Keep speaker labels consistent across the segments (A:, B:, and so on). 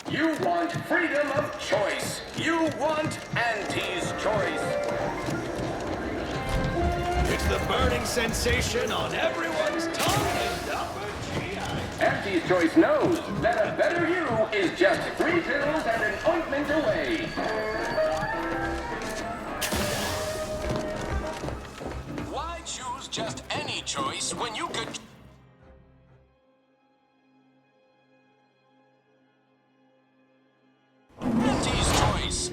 A: You want freedom of choice. You want Auntie's choice.
B: It's the burning sensation on everyone's tongue and upper GI.
A: Auntie's choice knows that a better you is just 3 pills and an ointment away.
C: Why choose just any choice when you could... Auntie's choice.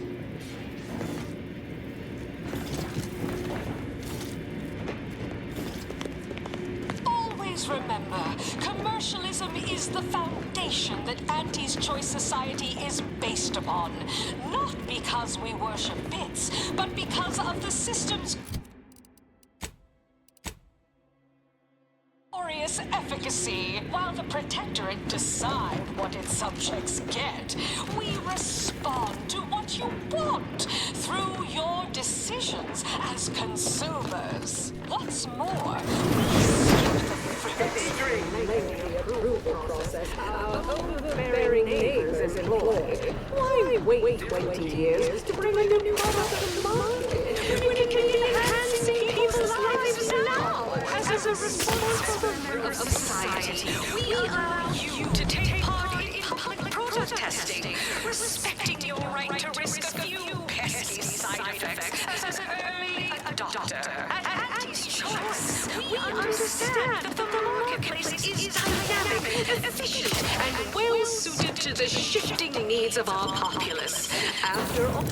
D: Always remember, commercialism is the foundation that Auntie's Choice Society is based upon. Not because we worship bits, but because of the system's glorious efficacy. While the Protectorate decide what its subjects get, we respond to what you want through your decisions as consumers. What's more, we skip the friction.
E: Approval process. Overbearing neighbors is employed. Why wait 20 years to bring a new product to market? We can be enhancing people's lives now as a responsible member of society. We allow you to take part in public protesting, respecting your right to risk a few pesky side effects as an early adopter. At Auntie's Choice, we understand that the marketplace is dynamic, efficient, and well-suited to the shifting needs of our populace. After all...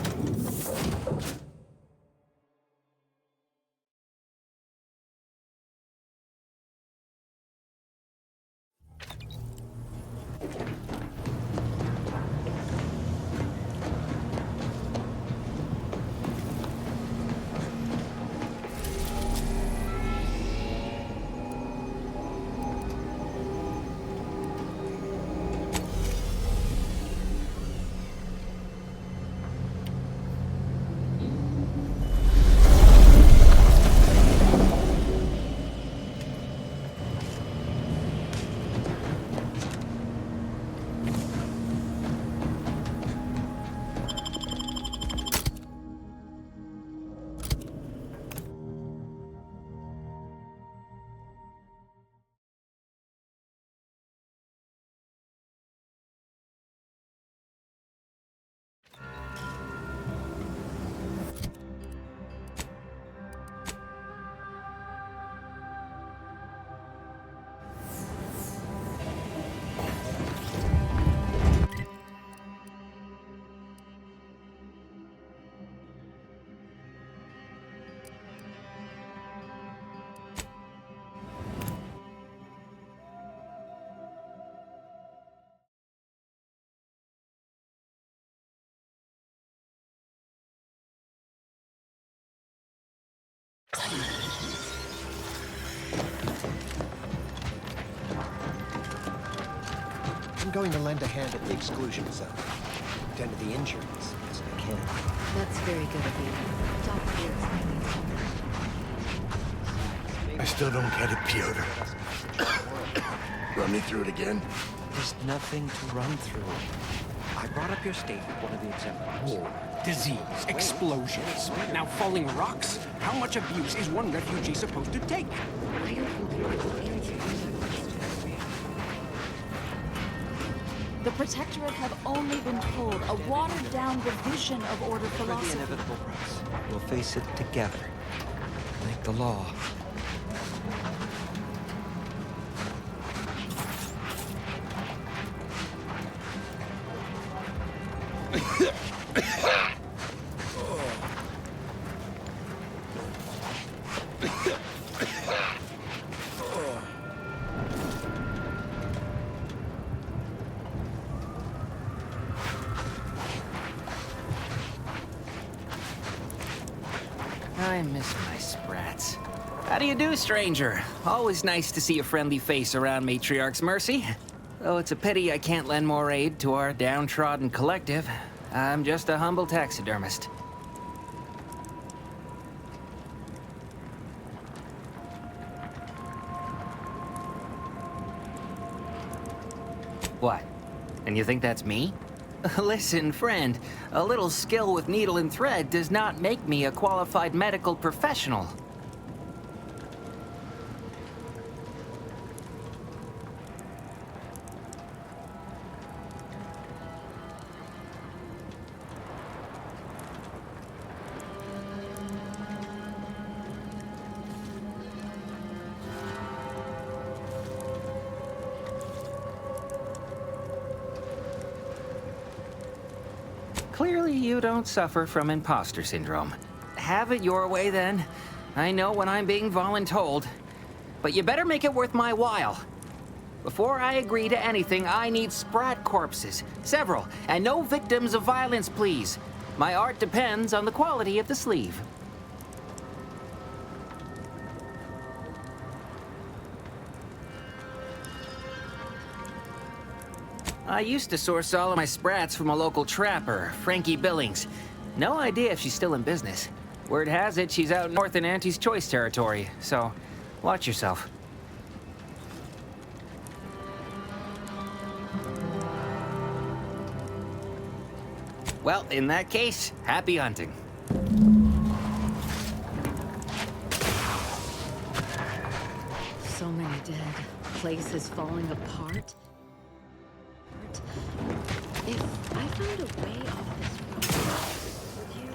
F: I'm going to lend a hand at the exclusion zone. Tend to the injured as best I can.
G: That's very good of you.
B: I still don't get it, Piotr. Run me through it again?
F: There's nothing to run through. I brought up your state with one of the exemplars.
H: War, disease, explosions, now falling rocks. How much abuse is one refugee supposed to take?
I: The Protectorate have only been told a watered-down revision of Order
F: For
I: philosophy.
F: the inevitable price, we'll face it together. Make the law.
J: I miss my sprats. How do you do, stranger? Always nice to see a friendly face around Matriarch's mercy. Though it's a pity I can't lend more aid to our downtrodden collective. I'm just a humble taxidermist. What? And you think that's me? Listen, friend, a little skill with needle and thread does not make me a qualified medical professional. Clearly, you don't suffer from imposter syndrome. Have it your way, then. I know when I'm being voluntold. But you better make it worth my while. Before I agree to anything, I need sprat corpses. Several. And no victims of violence, please. My art depends on the quality of the sleeve. I used to source all of my sprats from a local trapper, Frankie Billings. No idea if she's still in business. Word has it she's out north in Auntie's choice territory, so watch yourself. Well, in that case, happy hunting.
G: So many dead. Places falling apart. If I found a way off this road, would you...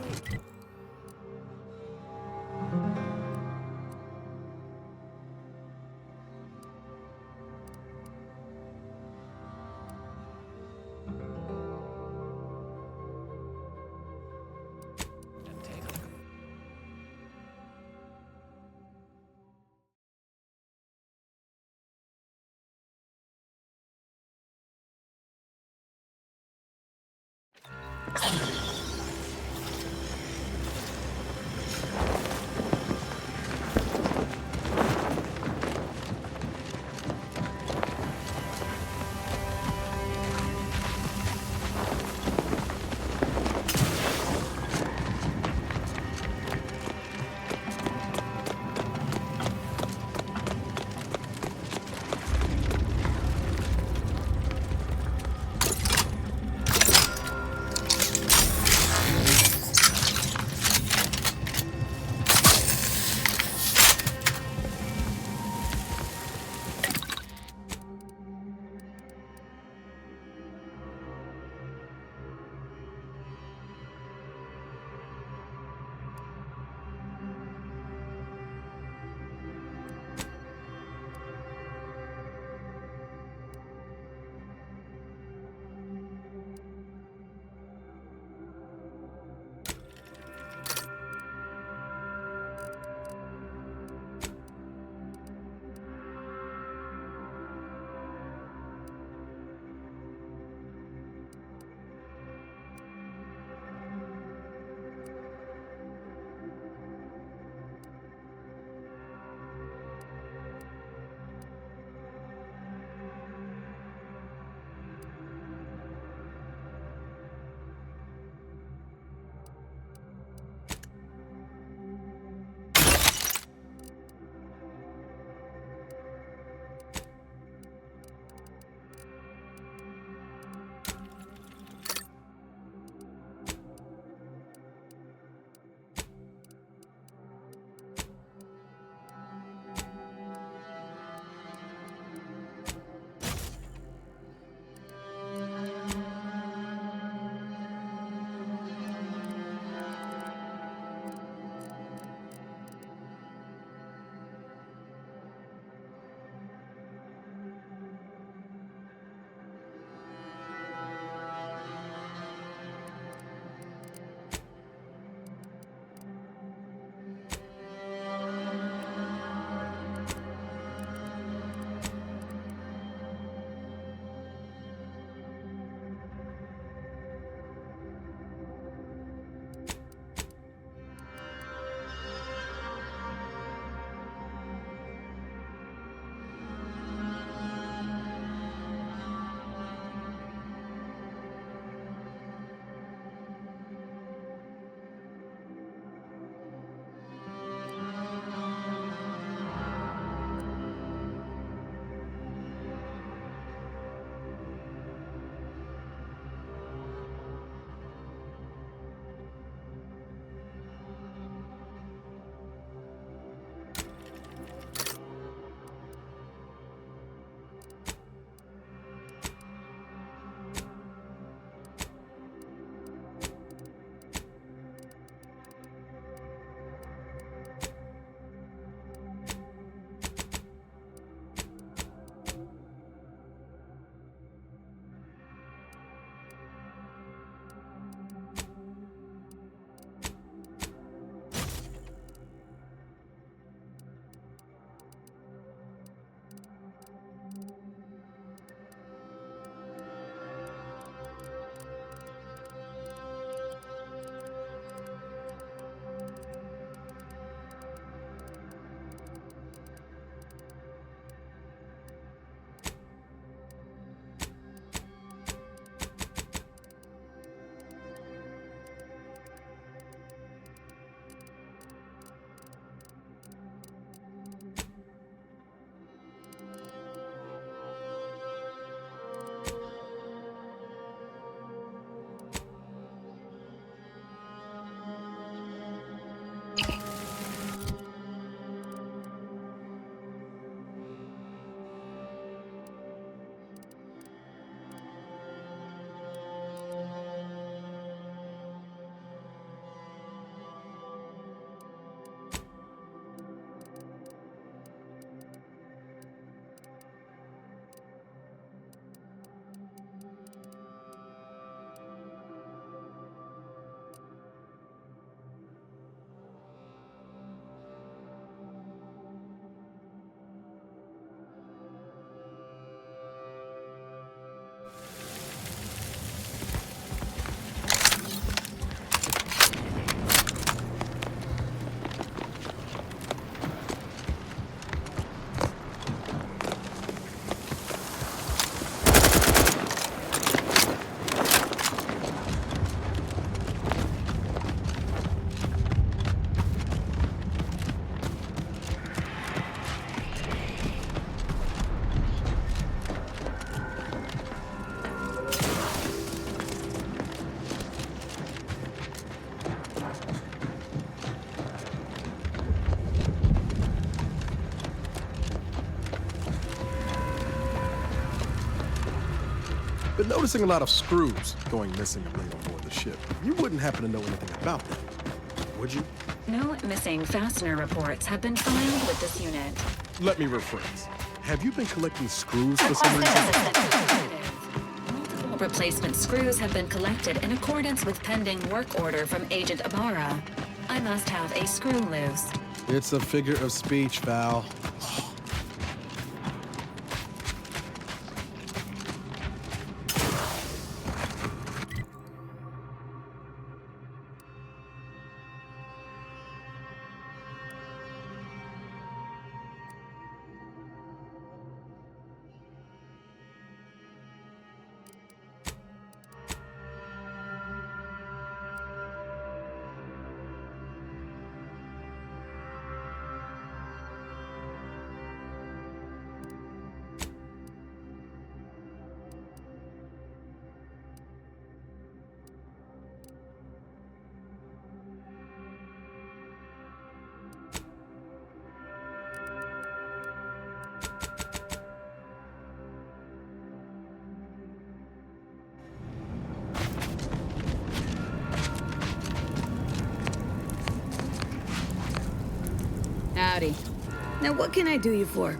K: Been noticing a lot of screws going missing of late on board the ship. You wouldn't happen to know anything about that, would you?
L: No missing fastener reports have been filed with this unit.
K: Let me rephrase. Have you been collecting screws for some reason?
L: Multiple replacement screws have been collected in accordance with pending work order from Agent Ibarra. I must have a screw loose.
K: It's a figure of speech, Val.
M: Howdy. Now what can I do you for?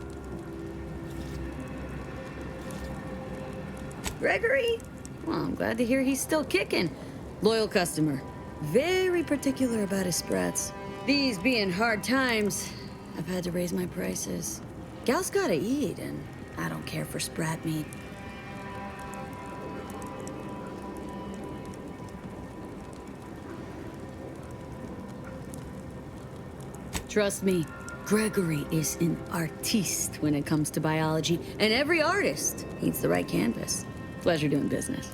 M: Gregory? Well, I'm glad to hear he's still kicking. Loyal customer. Very particular about his sprats. These being hard times, I've had to raise my prices. Gal's gotta eat, and I don't care for sprat meat. Trust me, Gregory is an artiste when it comes to biology, and every artist needs the right canvas. Pleasure doing business.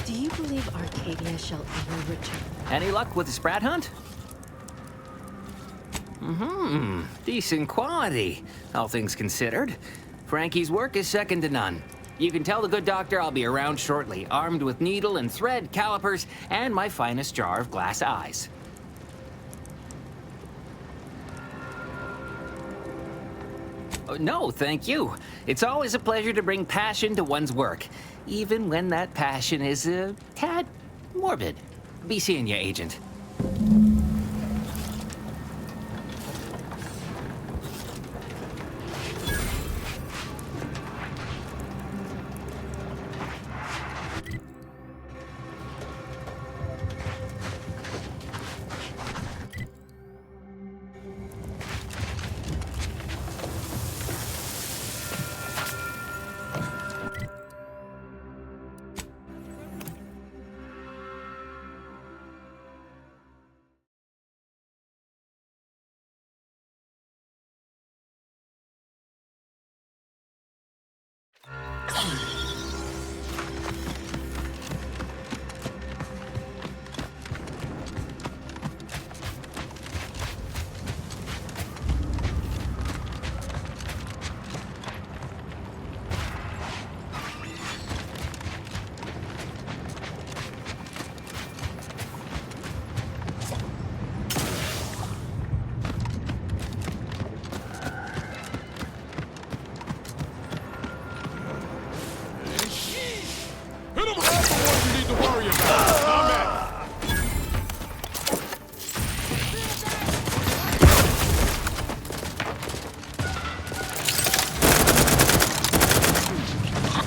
G: Do you believe Arcadia shall ever return?
J: Any luck with the Sprat hunt? Decent quality, all things considered. Frankie's work is second to none. You can tell the good doctor I'll be around shortly, armed with needle and thread, calipers, and my finest jar of glass eyes. No, thank you. It's always a pleasure to bring passion to one's work, even when that passion is a tad morbid. Be seeing you, Agent.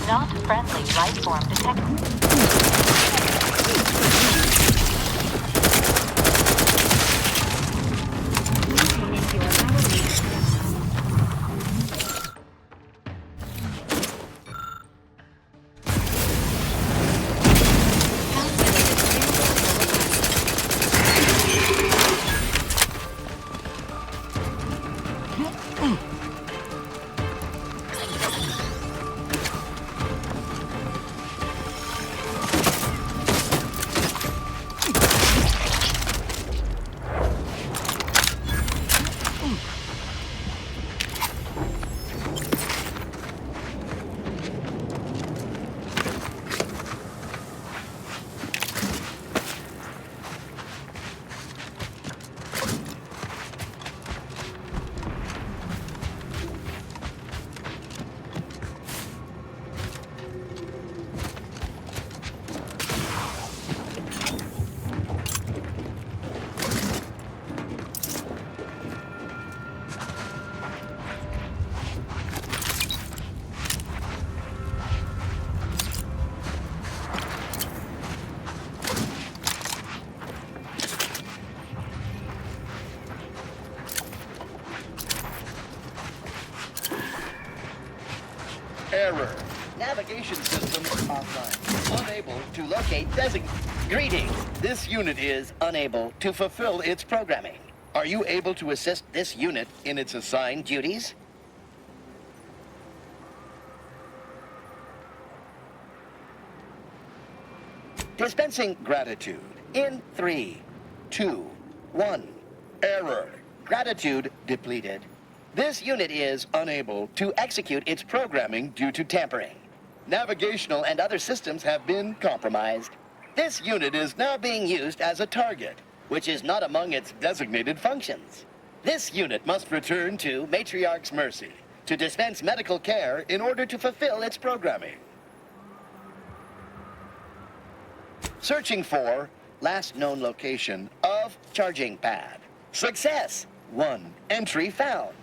N: Not friendly life form detected.
O: Error. Navigation system offline. Unable to locate Greetings. This unit is unable to fulfill its programming. Are you able to assist this unit in its assigned duties? Dispensing gratitude in 3, 2, 1. Error. Gratitude depleted. This unit is unable to execute its programming due to tampering. Navigational and other systems have been compromised. This unit is now being used as a target, which is not among its designated functions. This unit must return to Matriarch's mercy to dispense medical care in order to fulfill its programming. Searching for last known location of charging pad. Success! 1 entry found.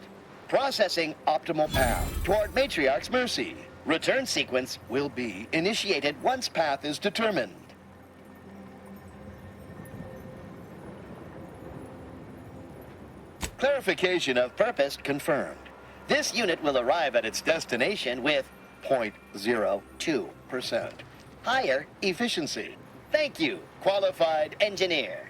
O: Processing optimal path toward Matriarch's mercy. Return sequence will be initiated once path is determined. Clarification of purpose confirmed. This unit will arrive at its destination with 0.02% higher efficiency. Thank you, qualified engineer.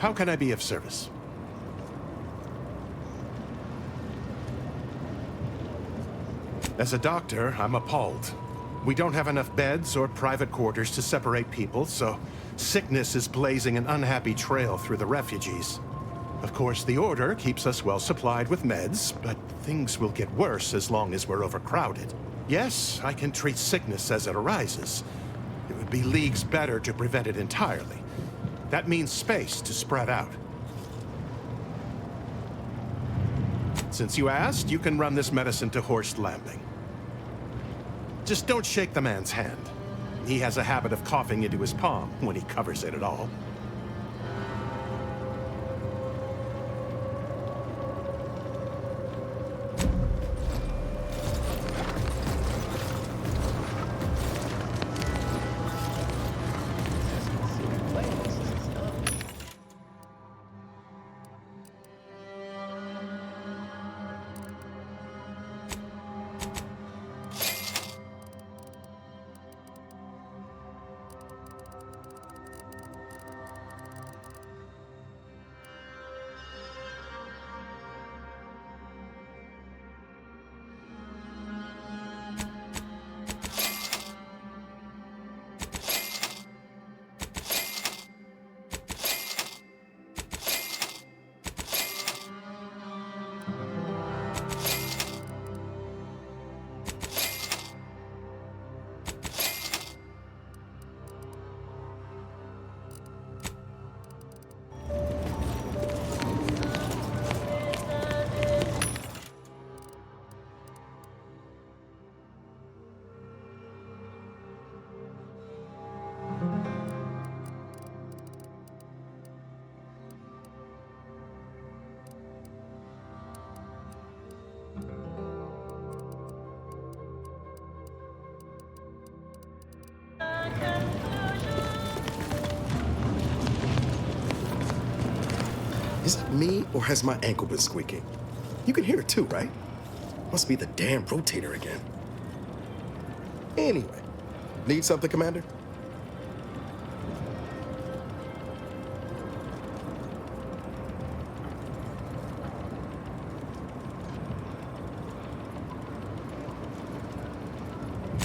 P: How can I be of service? As a doctor, I'm appalled. We don't have enough beds or private quarters to separate people, so sickness is blazing an unhappy trail through the refugees. Of course, the Order keeps us well supplied with meds, but things will get worse as long as we're overcrowded. Yes, I can treat sickness as it arises. It would be leagues better to prevent it entirely. That means space to spread out. Since you asked, you can run this medicine to Horst Lambing. Just don't shake the man's hand. He has a habit of coughing into his palm when he covers it at all.
Q: Is it me, or has my ankle been squeaking? You can hear it too, right? Must be the damn rotator again. Anyway, need something, Commander?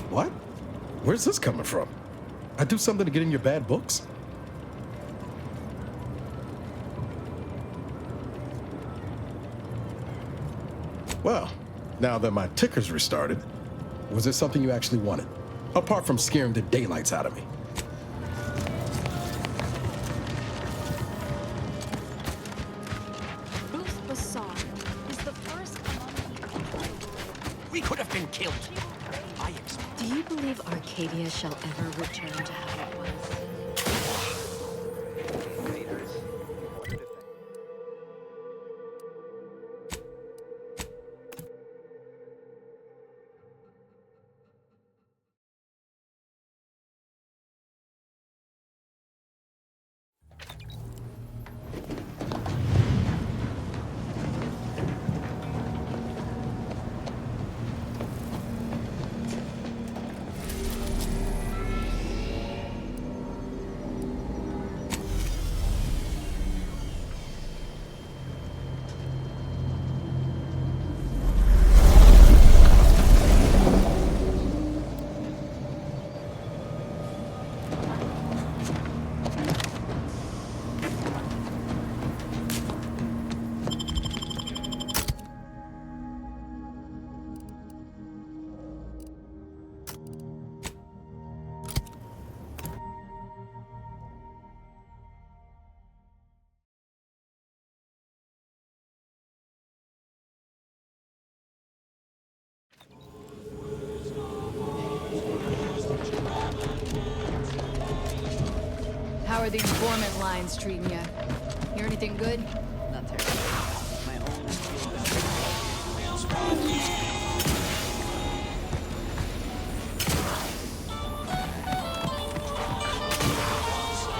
Q: What? Where's this coming from? I do something to get in your bad books? Well, now that my ticker's restarted, was there something you actually wanted? Apart from scaring the daylights out of me.
I: Boost Bassard is the first among...
H: We could have been killed.
G: Do you believe Arcadia shall ever return to how it was?
I: How are the informant lines treating you? Hear anything good? Not terrible. My own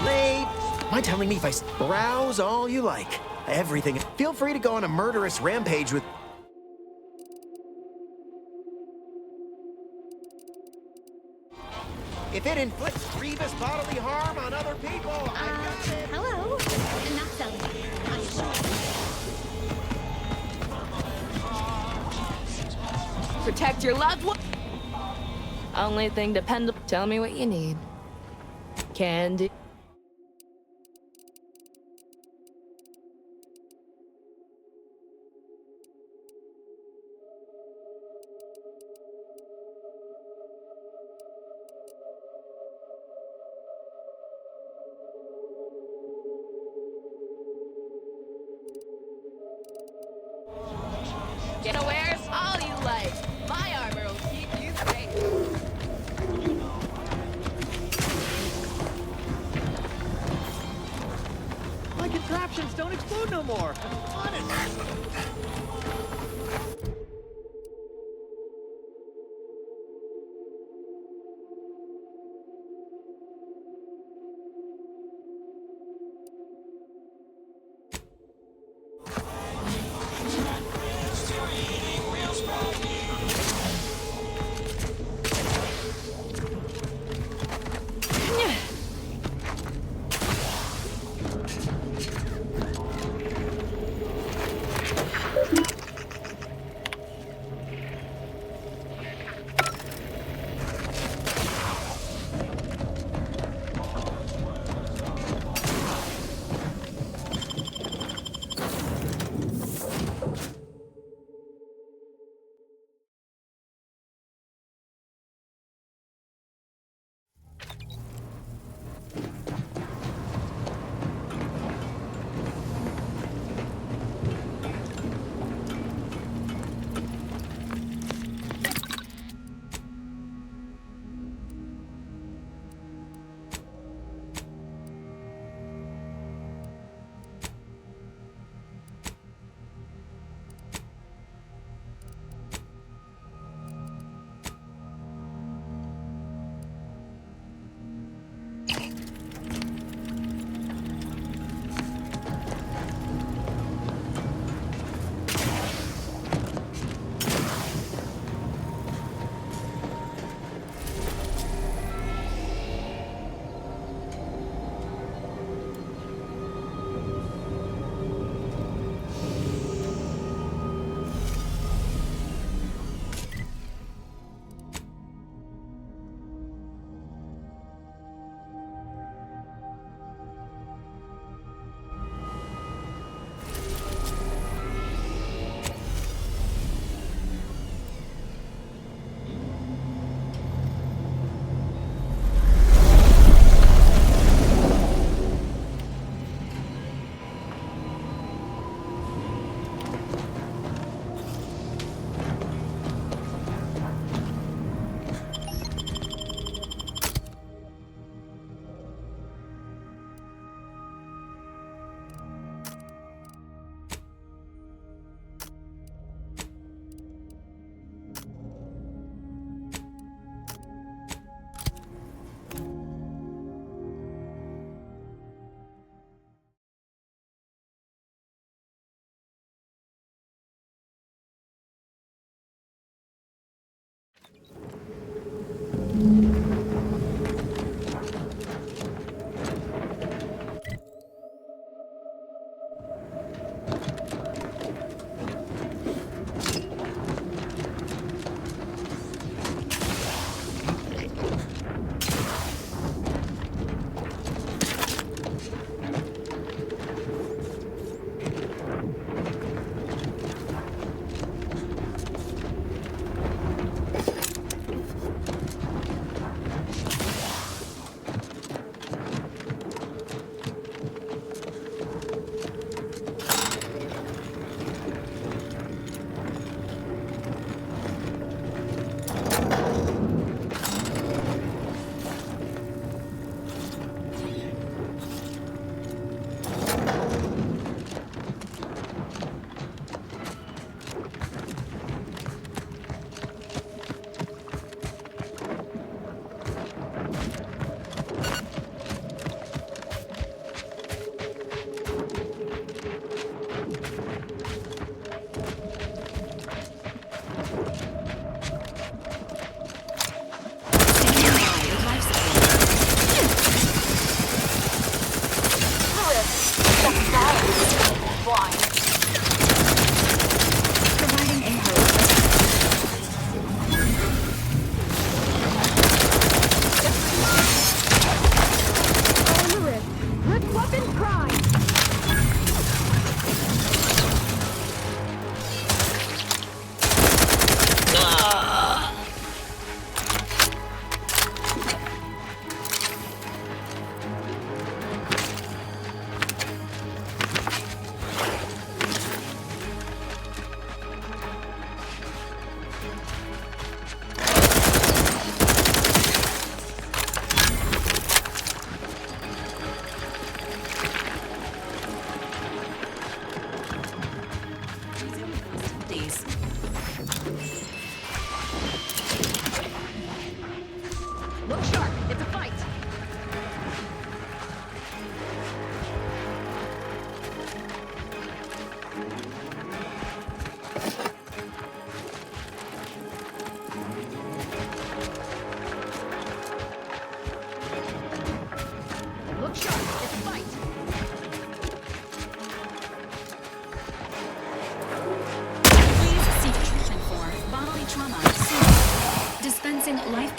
R: Late! Mind telling me if I browse all you like? Everything. Feel free to go on a murderous rampage with... If it inflicts grievous bodily harm on other people, I got it.
N: Hello? Not selling.
I: Protect your loved one. Only thing dependable. Tell me what you need. Candy. Get wears all you like. My armor will keep you safe.
F: My contraptions don't explode no more. I want it.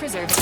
L: Preserving.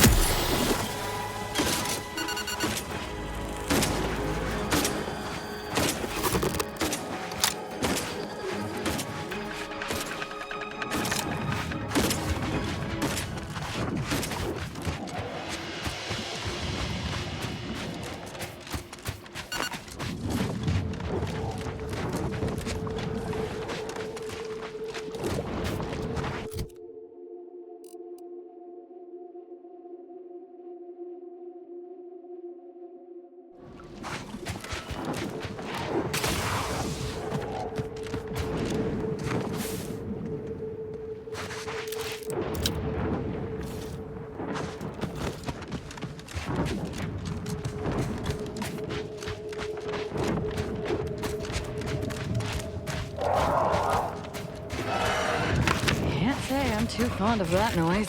E: Can't say I'm too fond of that noise.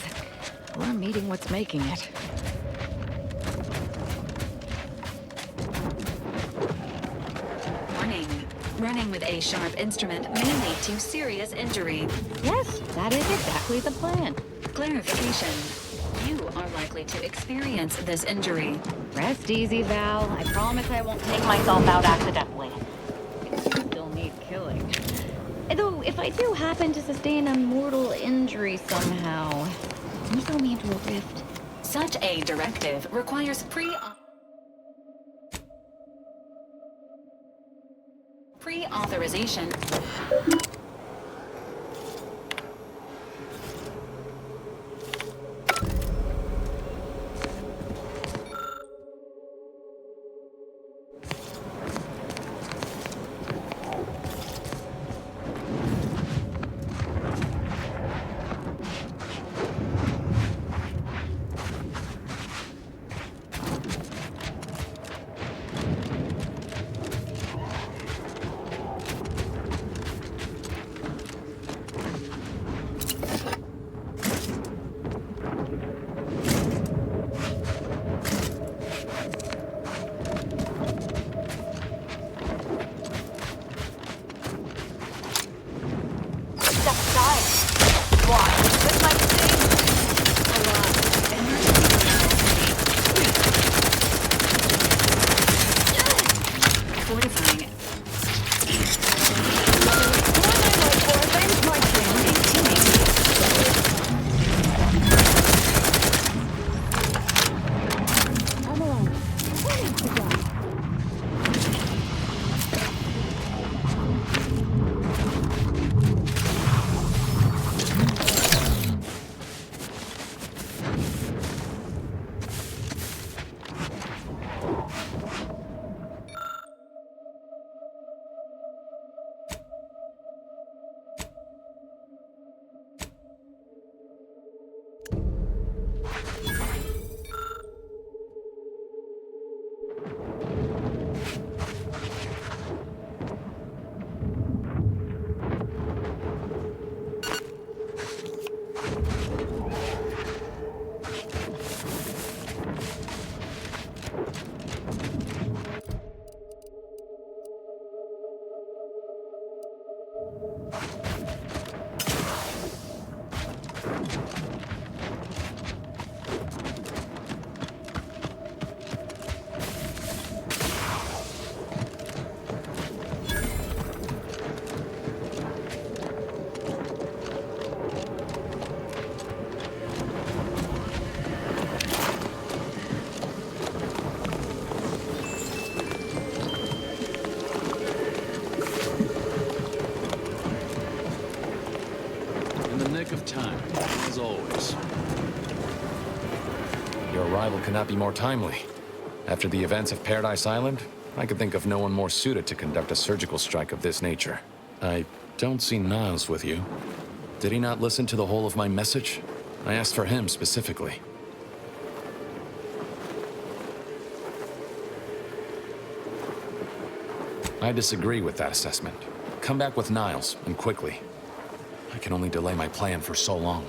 E: We're meeting what's making it.
L: Warning. Running with a sharp instrument may lead to serious injury.
E: Yes, that is exactly the plan.
L: Clarification. You are likely to experience this injury.
E: Rest easy, Val. I promise I won't take myself out accidentally. I still need killing. Though, if I do happen to sustain a mortal injury somehow, can you throw me into a rift?
L: Such a directive requires pre-authorization.
S: Of time, as always.
T: Your arrival could not be more timely. After the events of Paradise Island, I could think of no one more suited to conduct a surgical strike of this nature. I don't see Niles with you. Did he not listen to the whole of my message? I asked for him specifically. I disagree with that assessment. Come back with Niles, and quickly. I can only delay my plan for so long.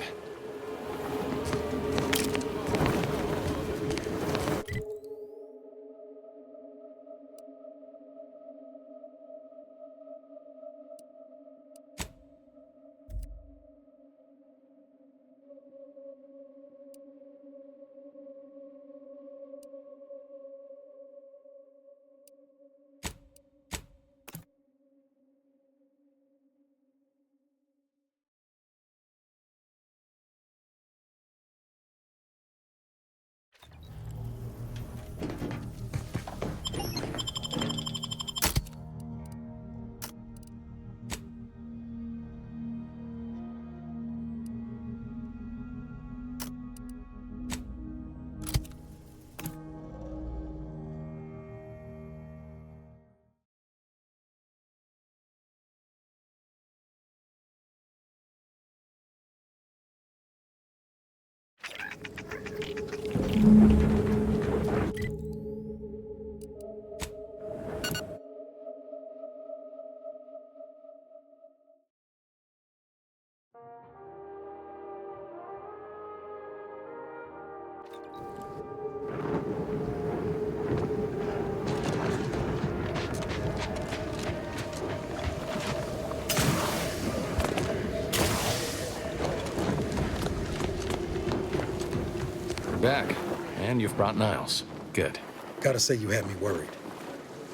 T: And you've brought Niles. Good.
Q: Gotta say you had me worried.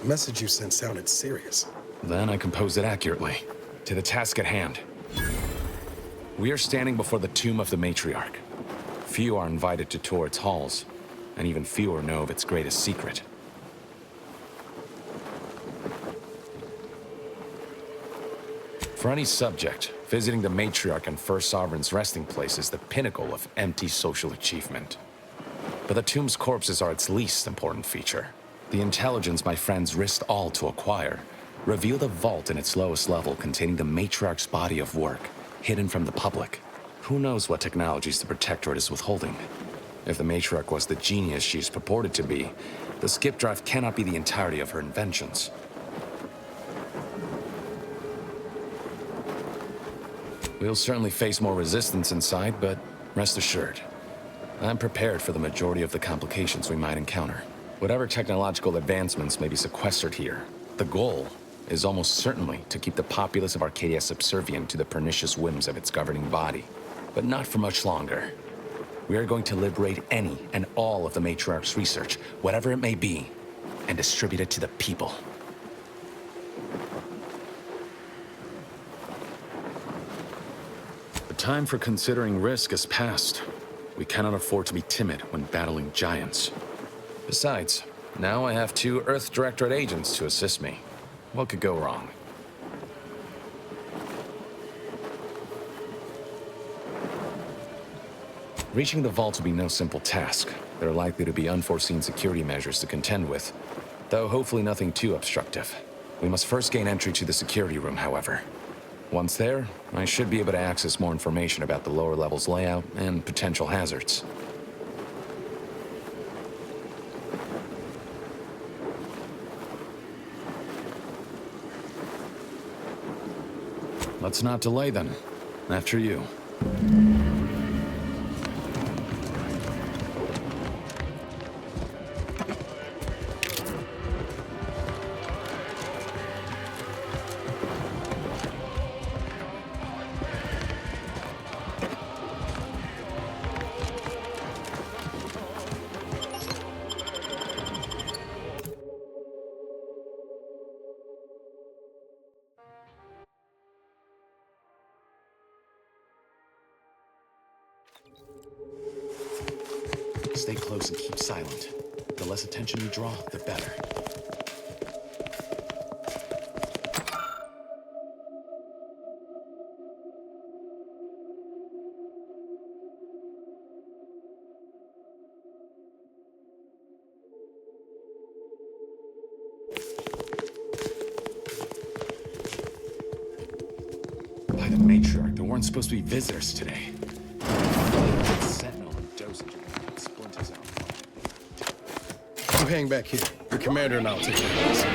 Q: The message you sent sounded serious.
T: Then I composed it accurately. To the task at hand. We are standing before the tomb of the Matriarch. Few are invited to tour its halls, and even fewer know of its greatest secret. For any subject, visiting the Matriarch and First Sovereign's resting place is the pinnacle of empty social achievement. But the tomb's corpses are its least important feature. The intelligence my friends risked all to acquire revealed a vault in its lowest level containing the Matriarch's body of work, hidden from the public. Who knows what technologies the Protectorate is withholding? If the Matriarch was the genius she is purported to be, the skip drive cannot be the entirety of her inventions. We'll certainly face more resistance inside, but rest assured, I'm prepared for the majority of the complications we might encounter. Whatever technological advancements may be sequestered here, the goal is almost certainly to keep the populace of Arcadia subservient to the pernicious whims of its governing body. But not for much longer. We are going to liberate any and all of the Matriarch's research, whatever it may be, and distribute it to the people. The time for considering risk is past. We cannot afford to be timid when battling giants. Besides, now I have 2 Earth Directorate agents to assist me. What could go wrong? Reaching the vault will be no simple task. There are likely to be unforeseen security measures to contend with, though hopefully nothing too obstructive. We must first gain entry to the security room, however. Once there, I should be able to access more information about the lower level's layout and potential hazards. Let's not delay then. After you. Stay close and keep silent. The less attention you draw, the better. By the Matriarch, there weren't supposed to be visitors today. Sentinel and dosage.
Q: You hang back here. The commander and I'll take care of this.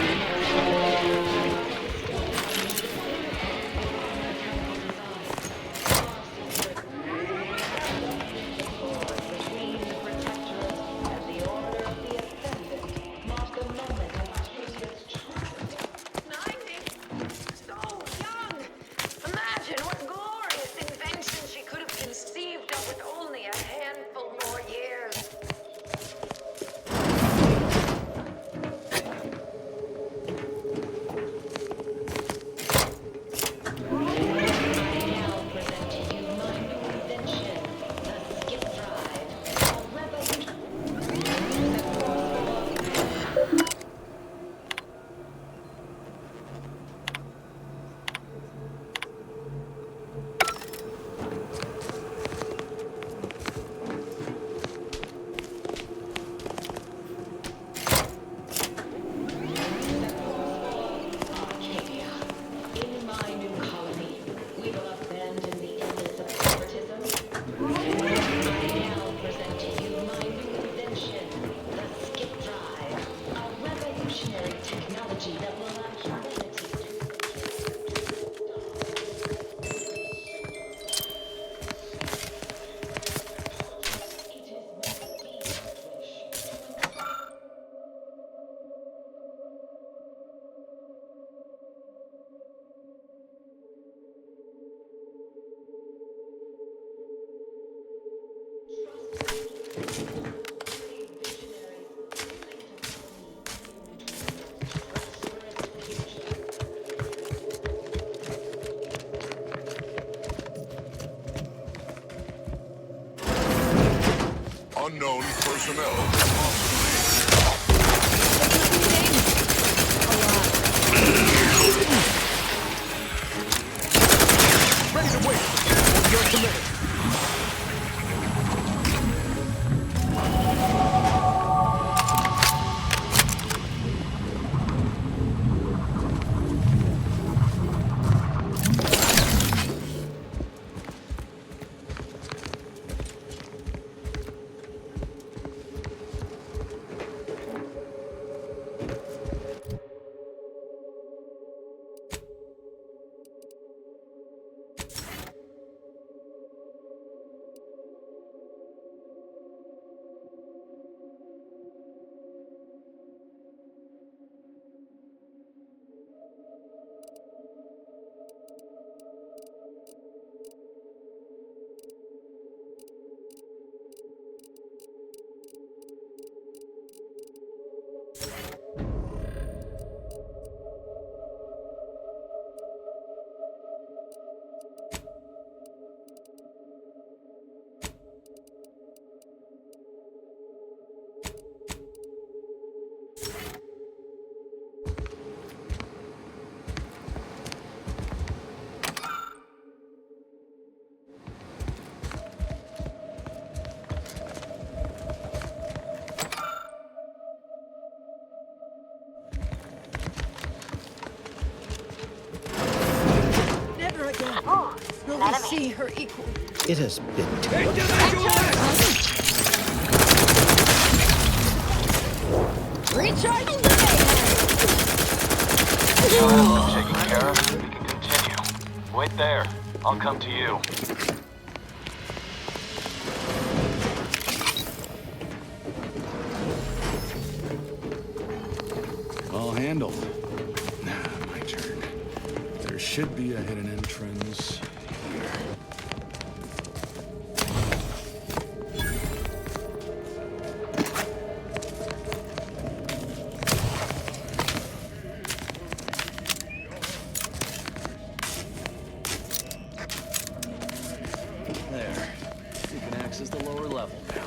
B: Ready to wait. You're committed.
E: Will we see her equal?
R: It has been
E: Recharging
C: Taken care of. We can continue. Wait there. I'll come to you.
S: All handled. Now, my turn. There should be a hidden entrance here.
C: There. You can access the lower level now.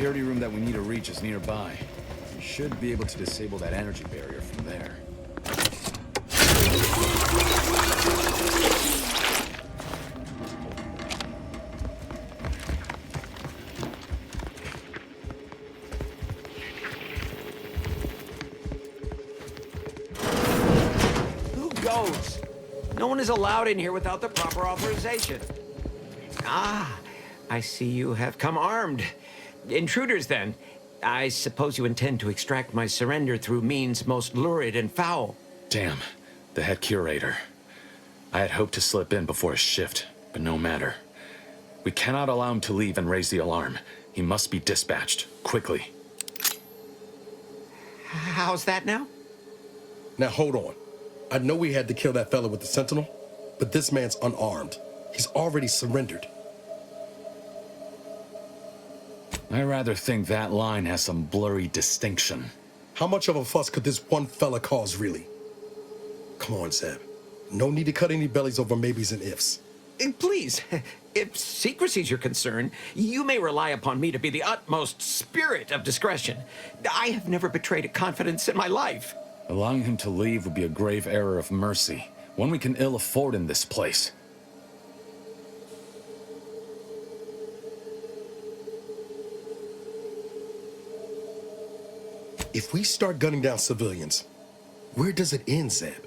S: security room that we need to reach is nearby. We should be able to disable that energy barrier from there.
F: Who goes? No one is allowed in here without the proper authorization. Ah, I see you have come armed. Intruders, then. I suppose you intend to extract my surrender through means most lurid and foul.
T: Damn, the head curator. I had hoped to slip in before his shift, but no matter. We cannot allow him to leave and raise the alarm. He must be dispatched, quickly.
F: How's that now?
Q: Now hold on. I know we had to kill that fella with the Sentinel, but this man's unarmed. He's already surrendered.
T: I rather think that line has some blurry distinction.
Q: How much of a fuss could this one fella cause, really? Come on, Zeb. No need to cut any bellies over maybes and ifs.
F: Please, if secrecy's your concern, you may rely upon me to be the utmost spirit of discretion. I have never betrayed a confidence in my life.
T: Allowing him to leave would be a grave error of mercy, one we can ill afford in this place.
Q: If we start gunning down civilians, where does it end, Zeb?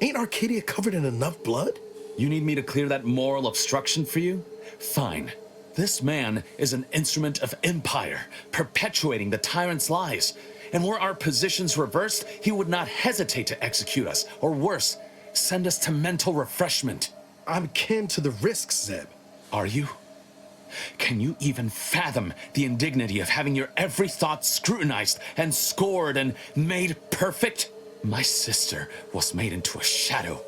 Q: Ain't Arcadia covered in enough blood?
T: You need me to clear that moral obstruction for you? Fine. This man is an instrument of empire, perpetuating the tyrant's lies. And were our positions reversed, he would not hesitate to execute us, or worse, send us to mental refreshment.
Q: I'm kin to the risks, Zeb.
T: Are you? Can you even fathom the indignity of having your every thought scrutinized and scored and made perfect? My sister was made into a shadow.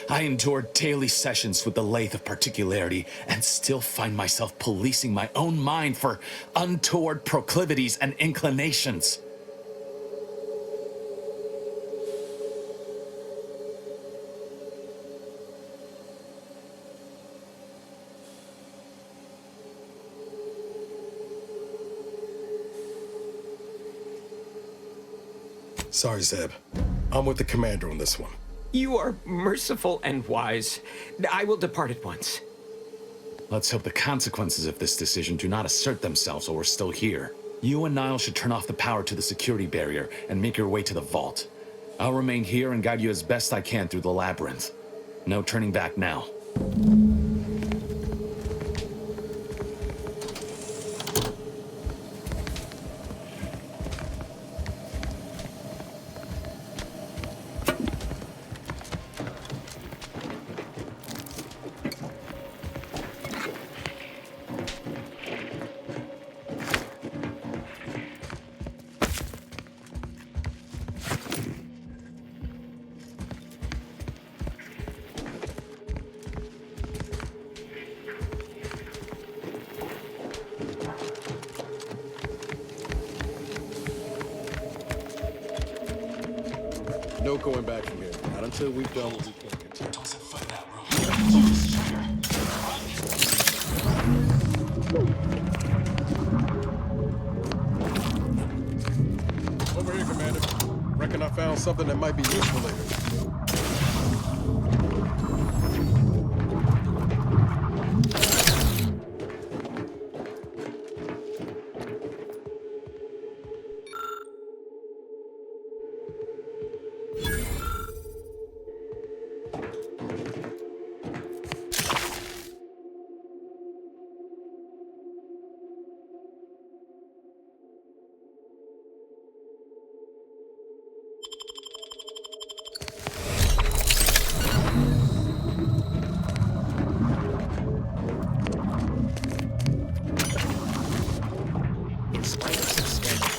T: I endured daily sessions with the lathe of particularity and still find myself policing my own mind for untoward proclivities and inclinations.
Q: Sorry, Zeb. I'm with the commander on this one.
F: You are merciful and wise. I will depart at once.
T: Let's hope the consequences of this decision do not assert themselves while we're still here. You and Niall should turn off the power to the security barrier and make your way to the vault. I'll remain here and guide you as best I can through the labyrinth. No turning back now.
Q: No going back from here. Not until we've done what we can continue.
T: Don't set foot in that room.
Q: Over here, Commander. Reckon I found something that might be useful later.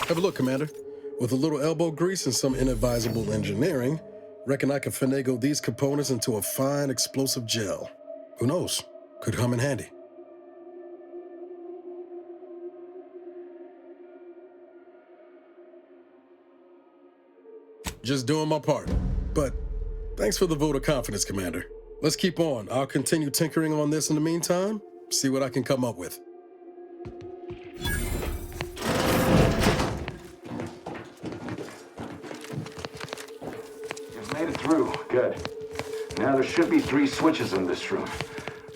Q: Have a look, Commander. With a little elbow grease and some inadvisable engineering, reckon I can finagle these components into a fine explosive gel. Who knows? Could come in handy. Just doing my part. But thanks for the vote of confidence, Commander. Let's keep on. I'll continue tinkering on this in the meantime, see what I can come up with.
C: Made it through. Good. Now there should be 3 switches in this room.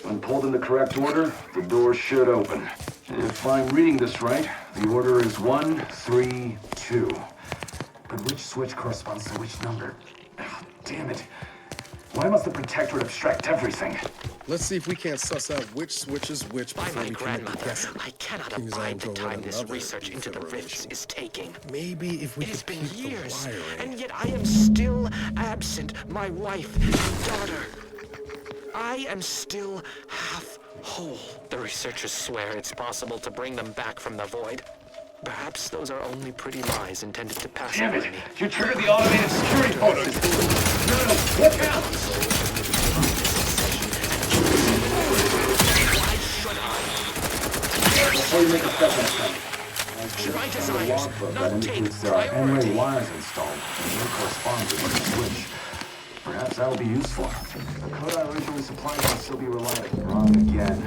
C: When pulled in the correct order, the door should open. If I'm reading this right, the order is 1, 3, 2. But which switch corresponds to which number? Oh, damn it. Why must the Protectorate abstract everything?
Q: Let's see if we can't suss out which switch is which
D: By
Q: before
D: my
Q: we can make a
D: grandmother,
Q: guess.
D: I cannot
Q: King's
D: abide
Q: Own
D: the
Q: go
D: time
Q: with
D: this
Q: another
D: research into the rifts is taking.
Q: Maybe if we
D: It has
Q: could
D: been
Q: keep
D: years,
Q: the wiring.
D: and yet I am still absent my wife and daughter. I am still half whole. The researchers swear it's possible to bring them back from the void. Perhaps those are only pretty lies intended to pass
C: Damn
D: over
C: it!
D: me.
C: You triggered the automated security bonus! No, look out!
D: Why should I?
C: Before you make a step next time,
D: Should my
C: the
D: desires
C: logbook that
D: not take
C: indicates there are
D: priority?
C: N-way wires installed, and they correspond with the switch. Perhaps that will be useful. The code I originally supplied can still be relied on. Wrong again.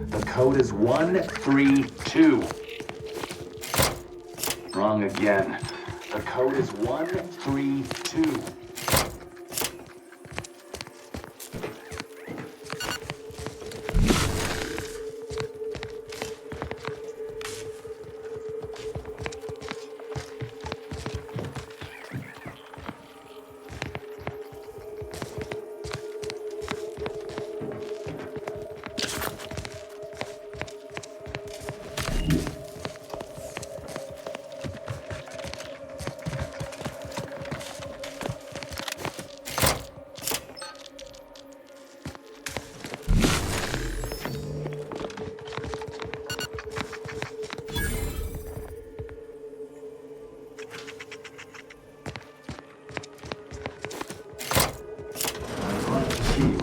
C: The code is 132. Wrong again. The code is 132.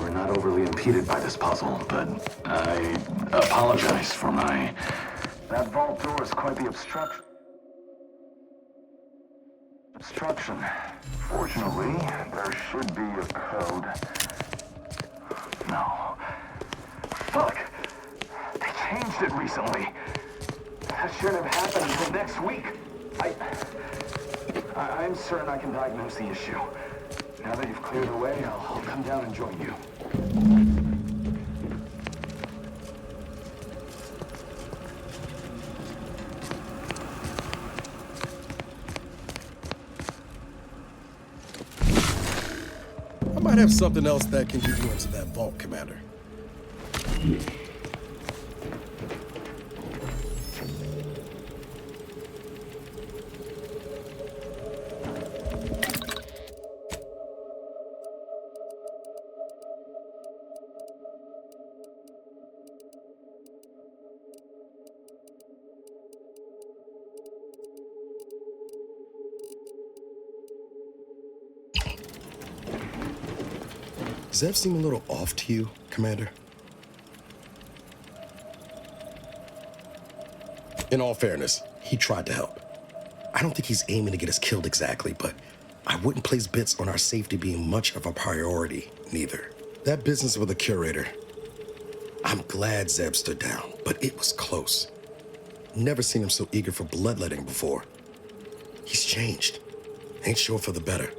C: We're not overly impeded by this puzzle, but I apologize for my... That vault door is quite the obstruction. Fortunately, there should be a code. No. Fuck! They changed it recently. That shouldn't have happened until next week. I'm certain I can diagnose the issue. Now that you've cleared the way, I'll come down and join you.
Q: I might have something else that can get you into that vault, Commander. Does that seem a little off to you, Commander? In all fairness, he tried to help. I don't think he's aiming to get us killed exactly, but I wouldn't place bets on our safety being much of a priority, neither. That business with the curator. I'm glad Zeb stood down, but it was close. Never seen him so eager for bloodletting before. He's changed. Ain't sure for the better.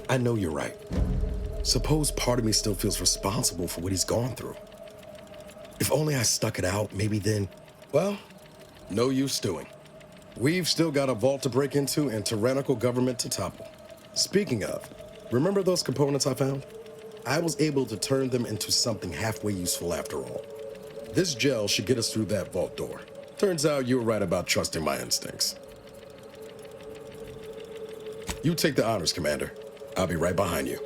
Q: I know you're right. Suppose part of me still feels responsible for what he's gone through. If only I stuck it out, maybe then, well, no use stewing. We've still got a vault to break into and tyrannical government to topple. Speaking of, remember those components I found? I was able to turn them into something halfway useful after all. This gel should get us through that vault door. Turns out you were right about trusting my instincts. You take the honors, Commander. I'll be right behind you.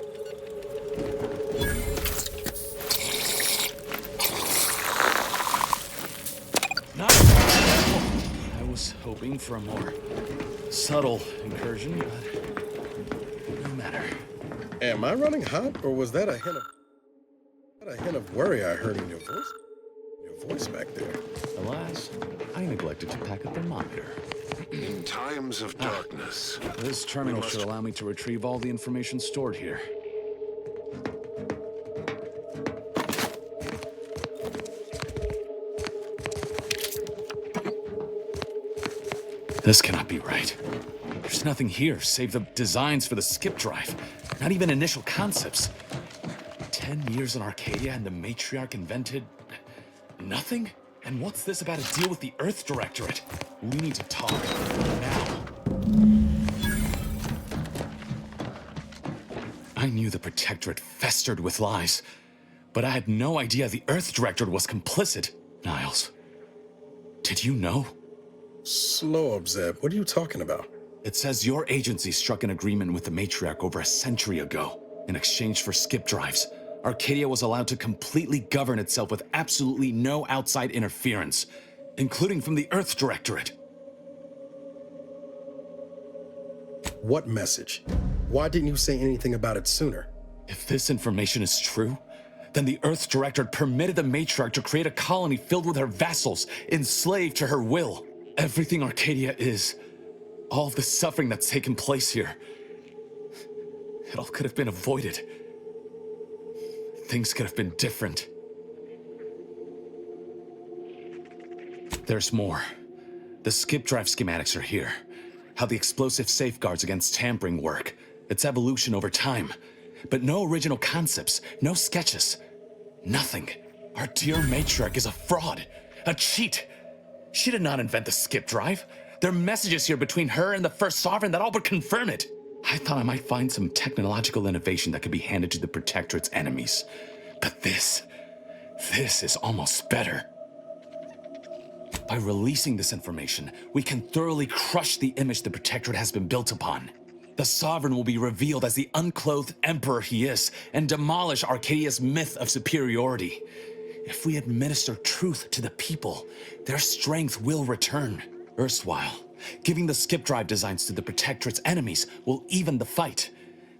S: I was hoping for a more subtle incursion, but no matter.
Q: Am I running hot, or was that a hint of worry I heard in your voice back there?
S: Alas, I neglected to pack a thermometer.
K: In times of darkness,
S: This terminal should allow me to retrieve all the information stored here.
T: This cannot be right. There's nothing here save the designs for the skip drive. Not even initial concepts. 10 years in Arcadia and the Matriarch invented... nothing? And what's this about a deal with the Earth Directorate? We need to talk. Now. I knew the Protectorate festered with lies, but I had no idea the Earth Directorate was complicit. Niles, did you know?
Q: Slow up, Zeb. What are you talking about?
T: It says your agency struck an agreement with the Matriarch over a century ago. In exchange for skip drives, Arcadia was allowed to completely govern itself with absolutely no outside interference, including from the Earth Directorate.
Q: What message? Why didn't you say anything about it sooner?
T: If this information is true, then the Earth Directorate permitted the Matriarch to create a colony filled with her vassals, enslaved to her will. Everything Arcadia is, all of the suffering that's taken place here, it all could have been avoided. Things could have been different. There's more. The skip drive schematics are here. How the explosive safeguards against tampering work, its evolution over time. But no original concepts, no sketches. Nothing. Our dear Matriarch is a fraud, a cheat. She did not invent the skip drive. There are messages here between her and the First Sovereign that all but confirm it. I thought I might find some technological innovation that could be handed to the Protectorate's enemies. But this is almost better. By releasing this information, we can thoroughly crush the image the Protectorate has been built upon. The Sovereign will be revealed as the unclothed emperor he is, and demolish Arcadia's myth of superiority. If we administer truth to the people, their strength will return. Erstwhile, giving the skip drive designs to the Protectorate's enemies will even the fight.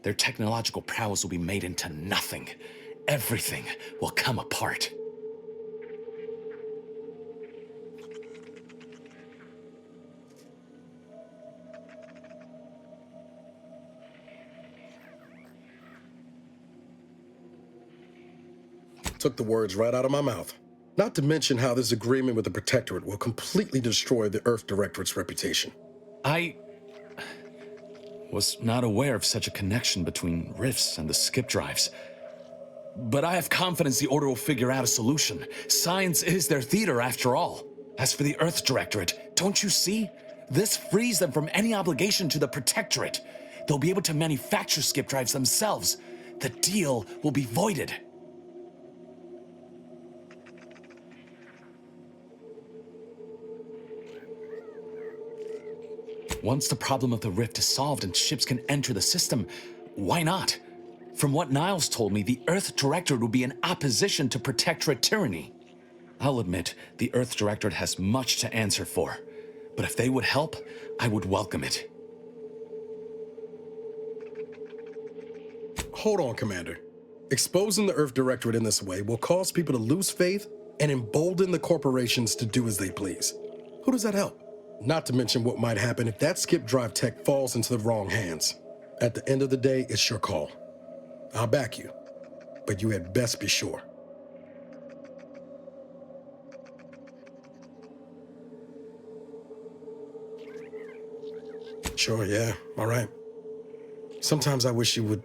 T: Their technological prowess will be made into nothing. Everything will come apart.
Q: Took the words right out of my mouth. Not to mention how this agreement with the Protectorate will completely destroy the Earth Directorate's reputation.
T: I was not aware of such a connection between rifts and the skip drives. But I have confidence the Order will figure out a solution. Science is their theater, after all. As for the Earth Directorate, don't you see? This frees them from any obligation to the Protectorate. They'll be able to manufacture skip drives themselves. The deal will be voided. Once the problem of the rift is solved and ships can enter the system, why not? From what Niles told me, the Earth Directorate will be in opposition to Protectorate tyranny. I'll admit, the Earth Directorate has much to answer for. But if they would help, I would welcome it.
Q: Hold on, Commander. Exposing the Earth Directorate in this way will cause people to lose faith and embolden the corporations to do as they please. Who does that help? Not to mention what might happen if that skip drive tech falls into the wrong hands. At the end of the day, it's your call. I'll back you, but you had best be sure. Sure, yeah, all right. Sometimes I wish you would...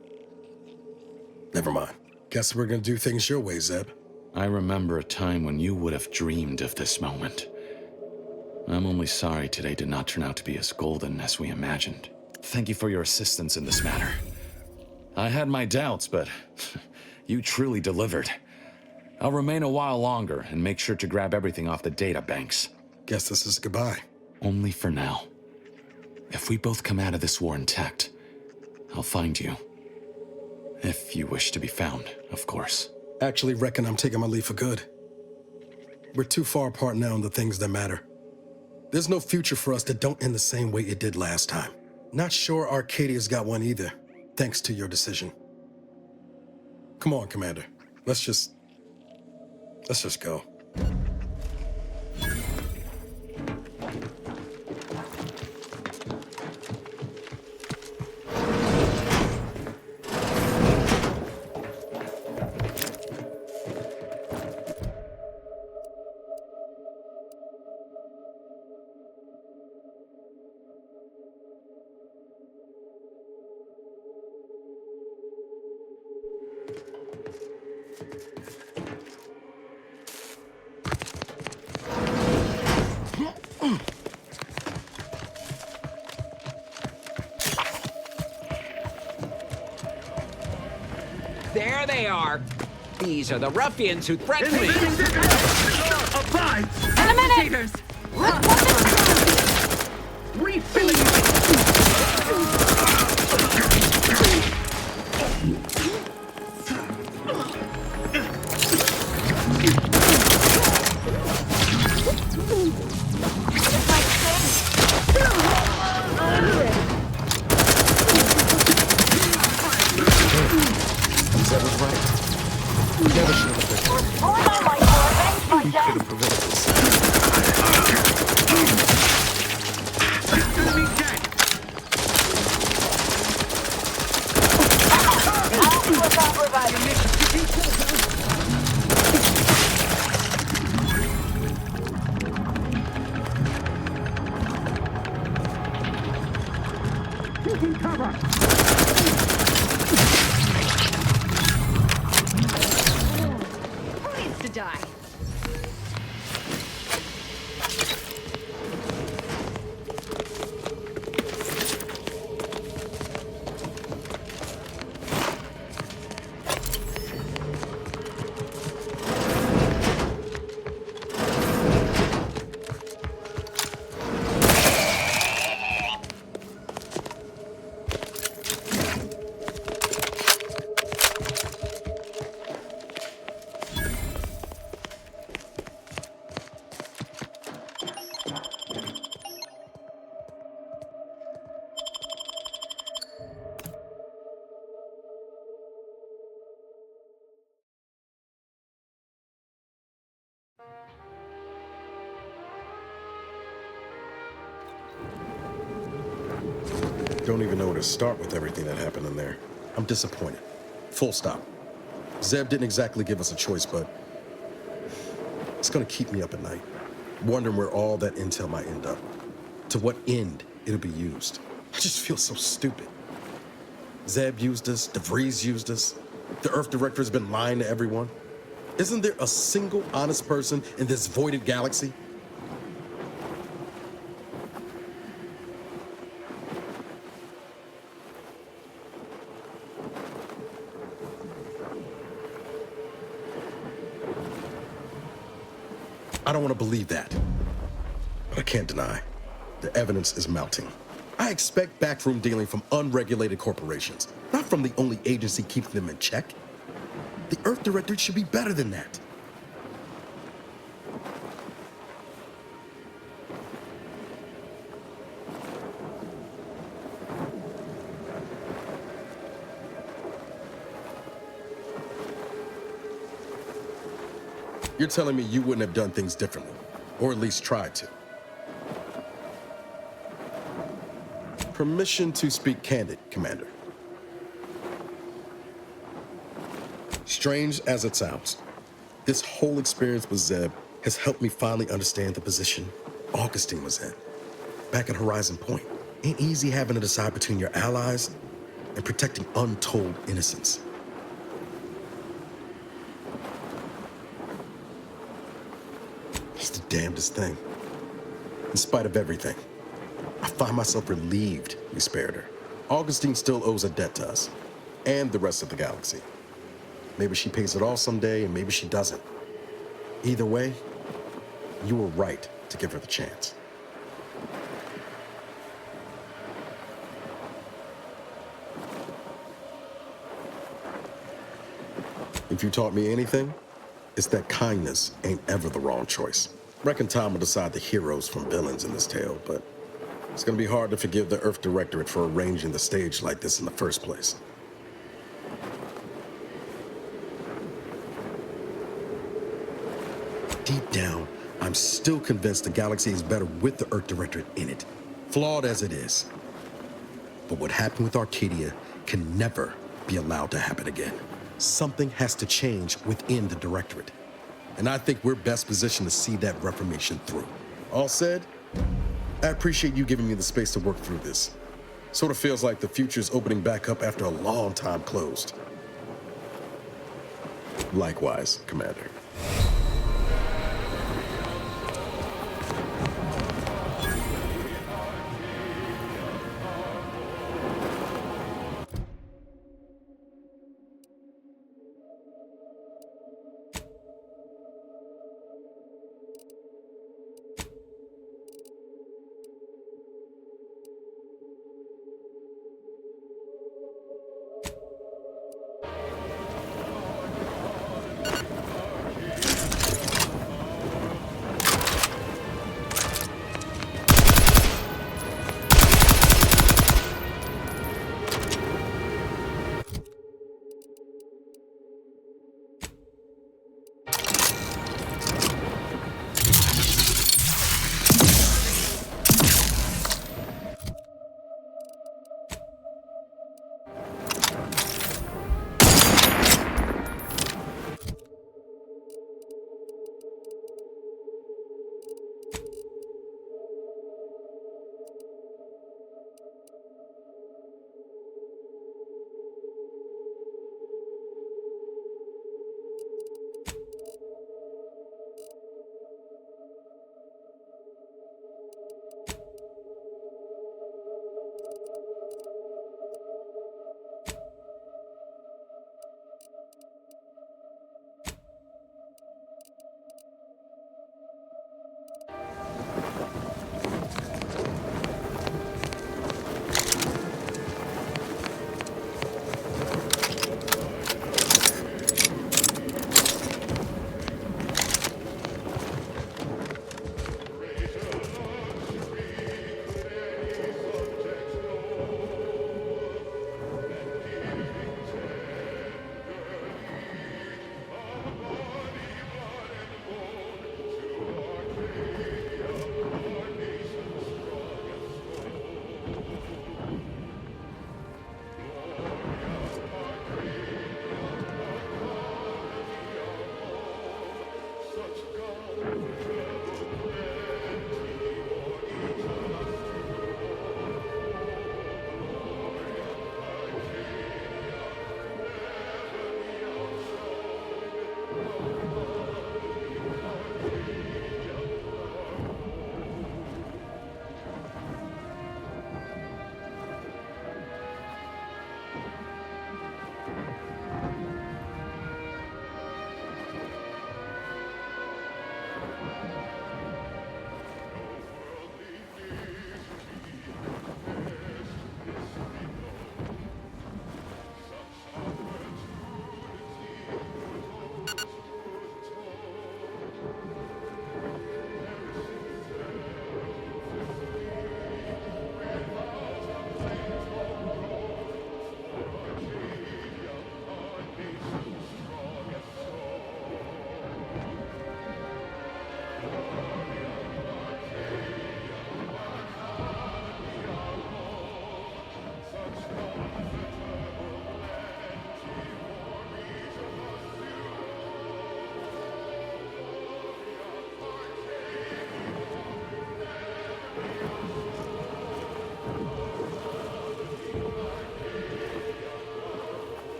Q: Never mind. Guess we're gonna do things your way, Zeb.
T: I remember a time when you would have dreamed of this moment. I'm only sorry today did not turn out to be as golden as we imagined. Thank you for your assistance in this matter. I had my doubts, but you truly delivered. I'll remain a while longer and make sure to grab everything off the data banks.
Q: Guess this is goodbye.
T: Only for now. If we both come out of this war intact, I'll find you. If you wish to be found, of course.
Q: Actually reckon I'm taking my leave for good. We're too far apart now on the things that matter. There's no future for us that don't end the same way it did last time. Not sure Arcadia's got one either, thanks to your decision. Come on, Commander. Let's just go.
F: are. These are the ruffians who threatened me.
A: Apply!
I: In a minute!
A: Refilling!
Q: That was right. Never should have been. We could have prevented this.
A: Enemy dead! Taking cover!
E: Who needs to die?
Q: Don't even know where to start with everything that happened in there. I'm disappointed. Full stop. Zeb didn't exactly give us a choice, but it's gonna keep me up at night, wondering where all that intel might end up. To what end it'll be used. I just feel so stupid. Zeb used us, DeVries used us. The Earth Director has been lying to everyone. Isn't there a single honest person in this voided galaxy? I don't want to believe that, but I can't deny the evidence is mounting. I expect backroom dealing from unregulated corporations, not from the only agency keeping them in check. The Earth Directorate should be better than that. You're telling me you wouldn't have done things differently, or at least tried to. Permission to speak candid, Commander. Strange as it sounds, this whole experience with Zeb has helped me finally understand the position Augustine was in. Back at Horizon Point, ain't easy having to decide between your allies and protecting untold innocence. It's the damnedest thing. In spite of everything, I find myself relieved we spared her. Augustine still owes a debt to us, and the rest of the galaxy. Maybe she pays it all someday, and maybe she doesn't. Either way, you were right to give her the chance. If you taught me anything, it's that kindness ain't ever the wrong choice. Reckon time will decide the heroes from villains in this tale, but it's gonna be hard to forgive the Earth Directorate for arranging the stage like this in the first place. Deep down, I'm still convinced the galaxy is better with the Earth Directorate in it, flawed as it is. But what happened with Arcadia can never be allowed to happen again. Something has to change within the Directorate. And I think we're best positioned to see that reformation through. All said, I appreciate you giving me the space to work through this. Sort of feels like the future's opening back up after a long time closed. Likewise, Commander.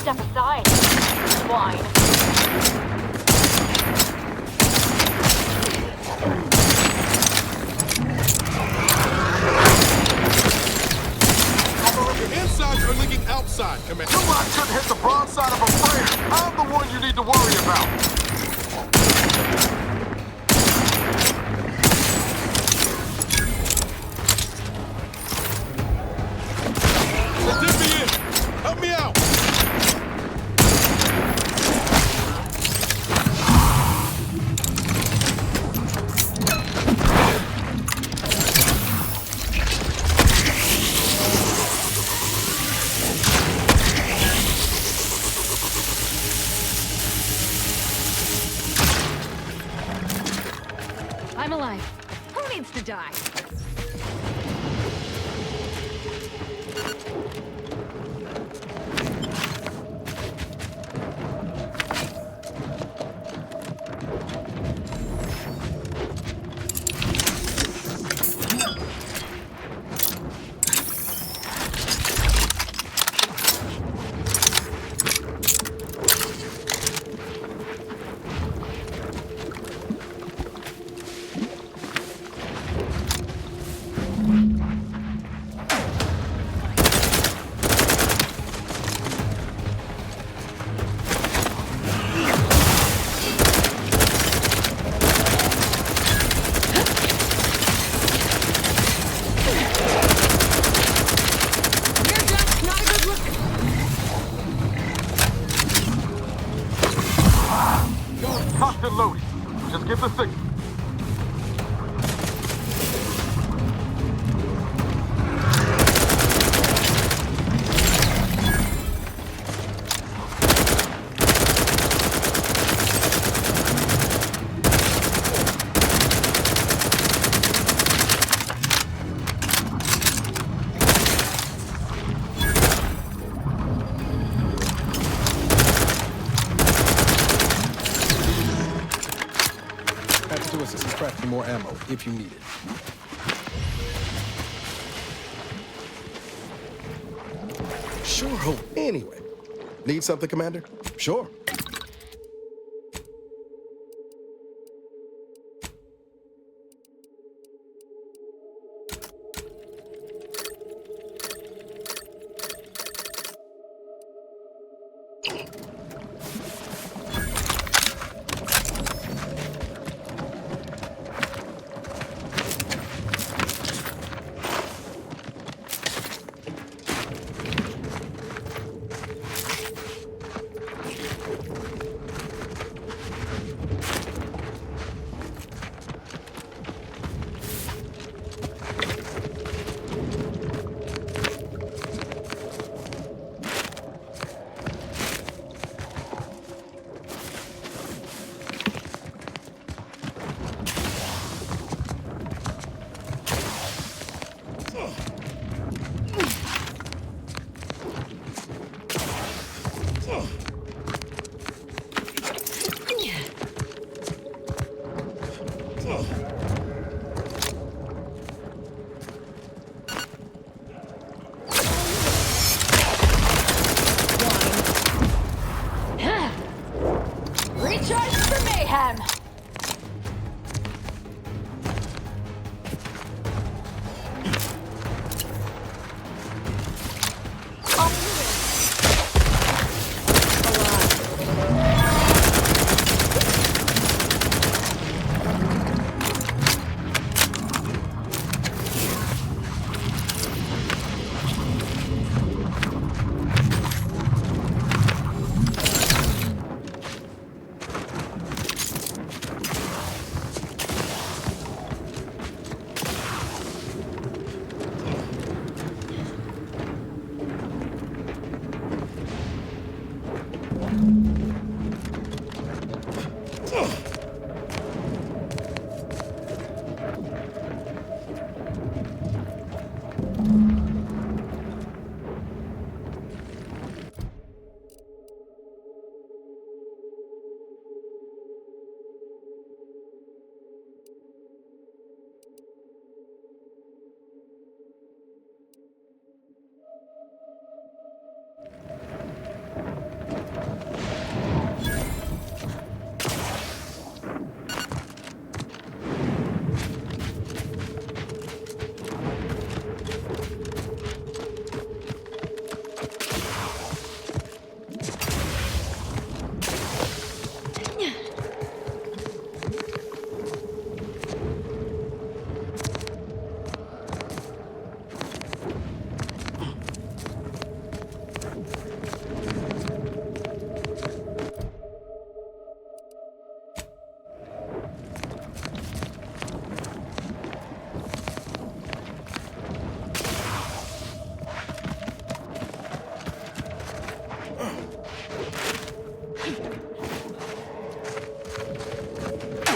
I: Step aside, swine.
J: The insides are leaking outside, Commander. You lot couldn't hit the broadside of a friend. I'm the one you need to worry about. Dip me in. Help me out.
I: I'm alive. Who needs to die?
J: More ammo if you need it.
Q: Sure hope. Anyway. Need something, Commander? Sure.
I: Recharge for mayhem!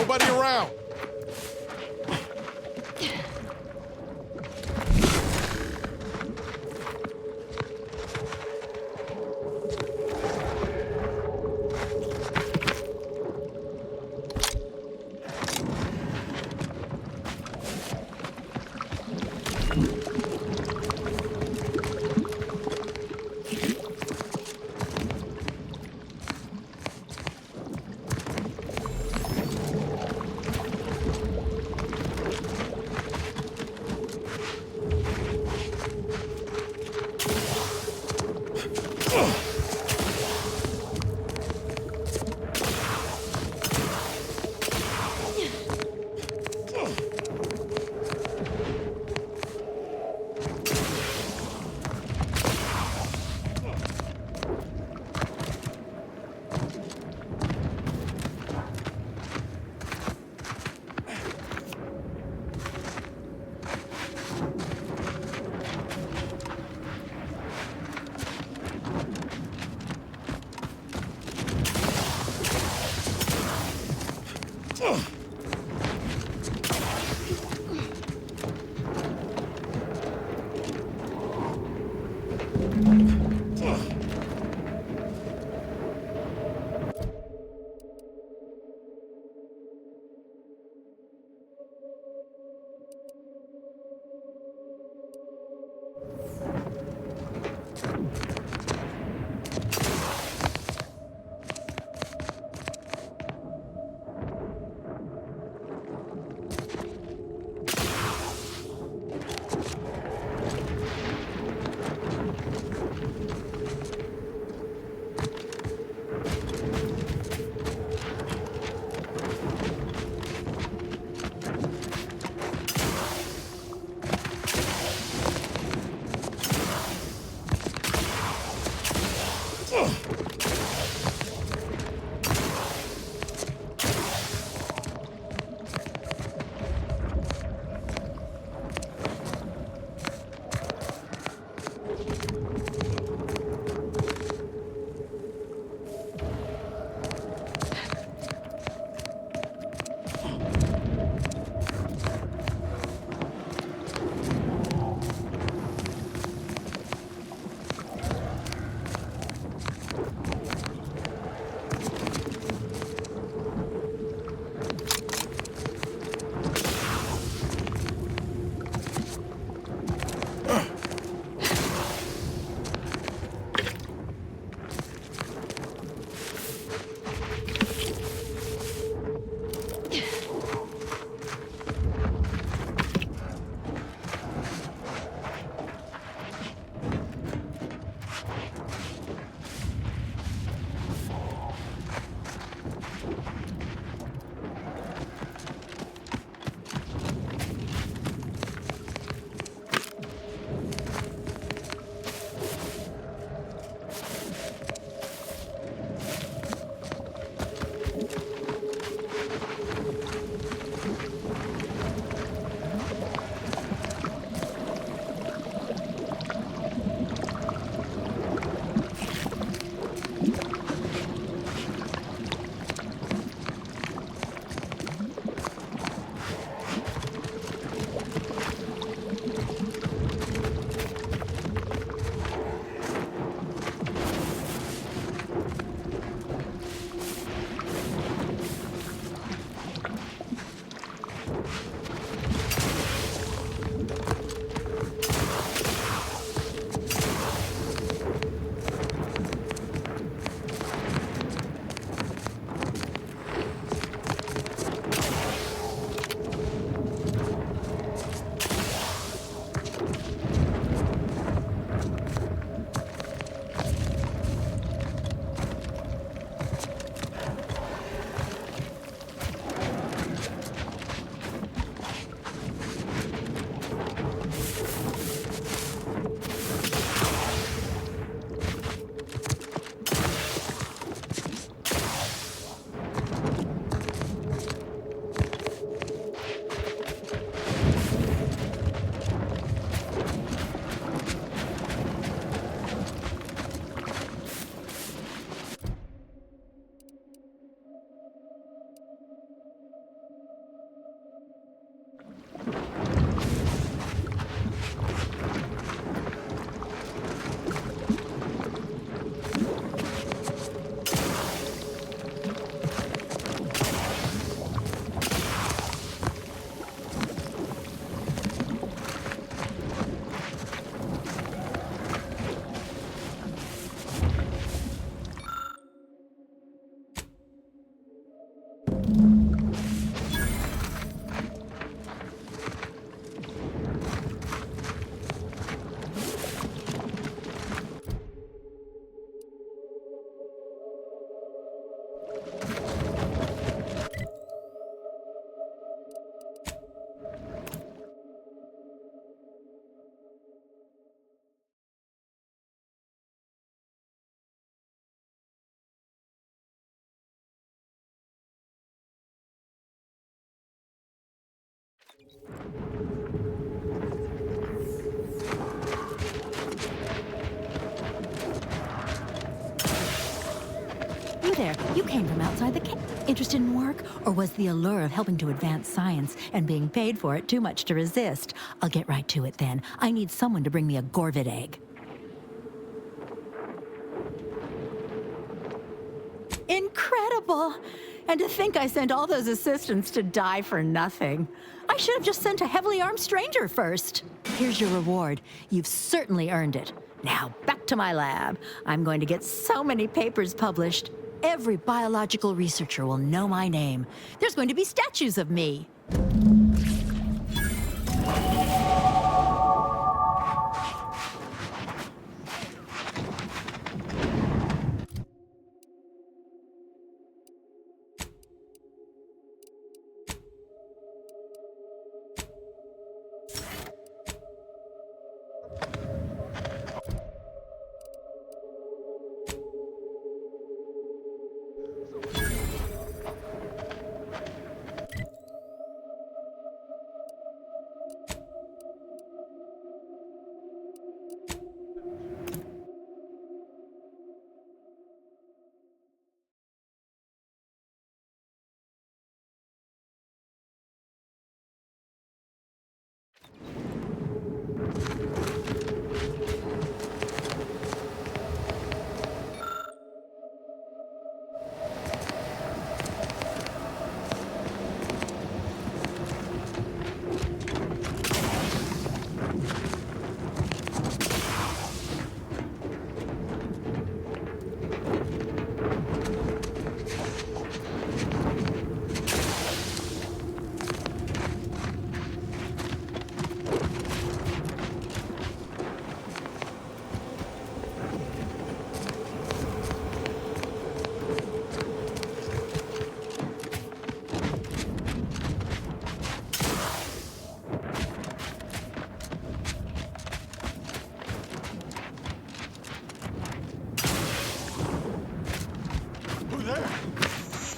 J: Nobody around.
M: You there, you came from outside the cave. Interested in work? Or was the allure of helping to advance science and being paid for it too much to resist? I'll get right to it then. I need someone to bring me a Gorvid egg. Incredible! And to think I sent all those assistants to die for nothing. I should have just sent a heavily armed stranger first. Here's your reward. You've certainly earned it. Now, back to my lab. I'm going to get so many papers published. Every biological researcher will know my name. There's going to be statues of me.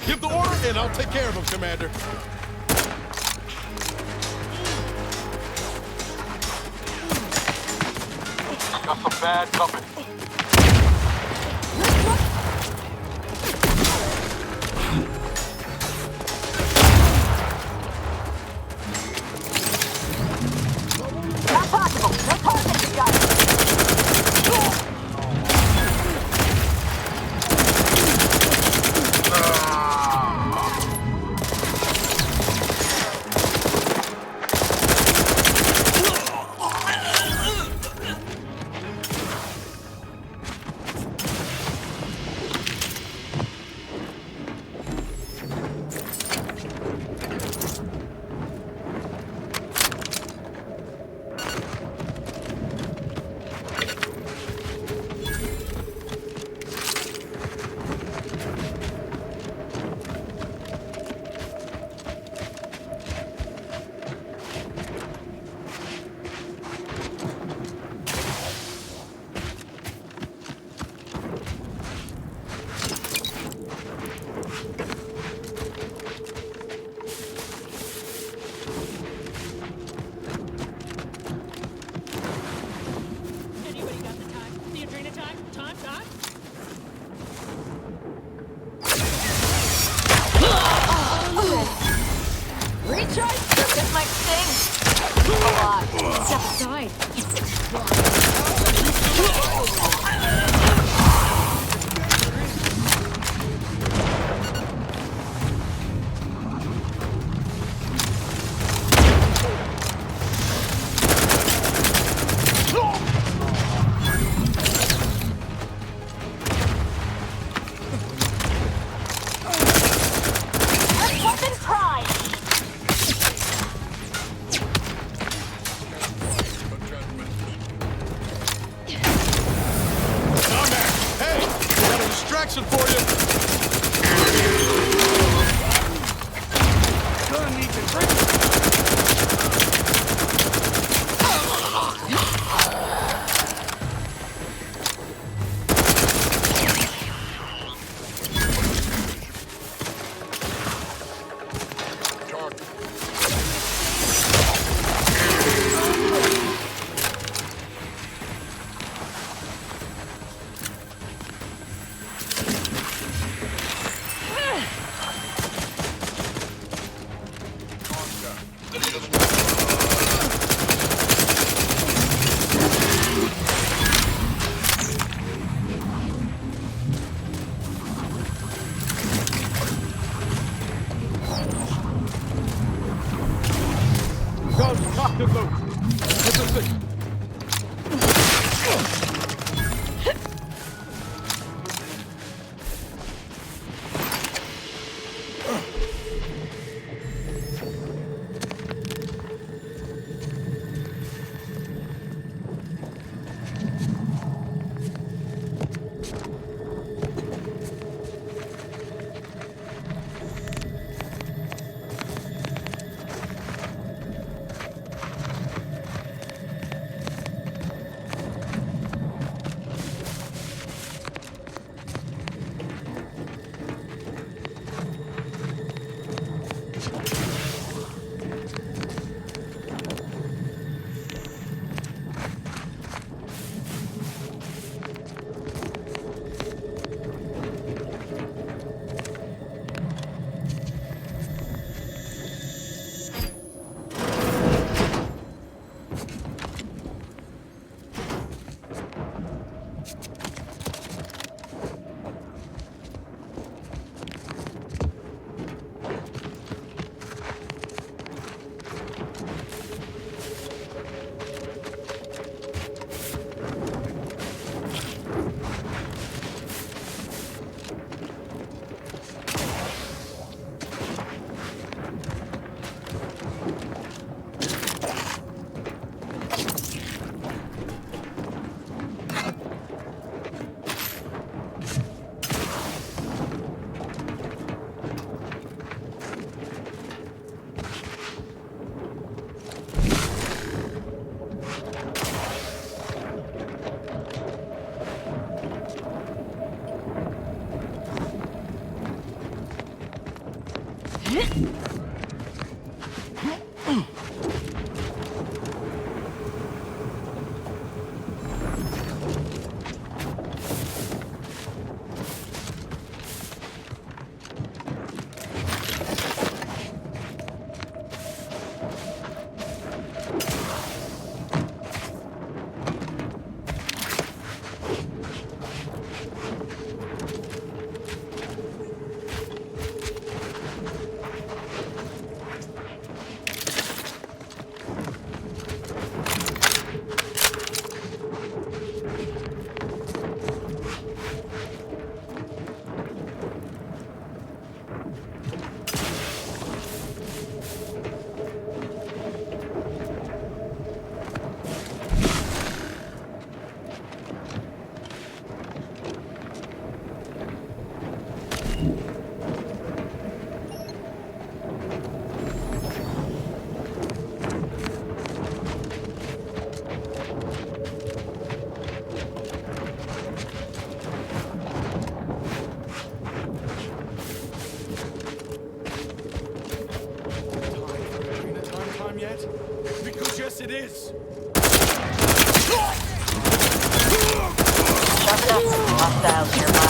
J: Give the order, and I'll take care of him, Commander.
A: Got some bad company.
E: Not possible. No politics, guys.
B: Yes, it is.
O: Hostiles nearby.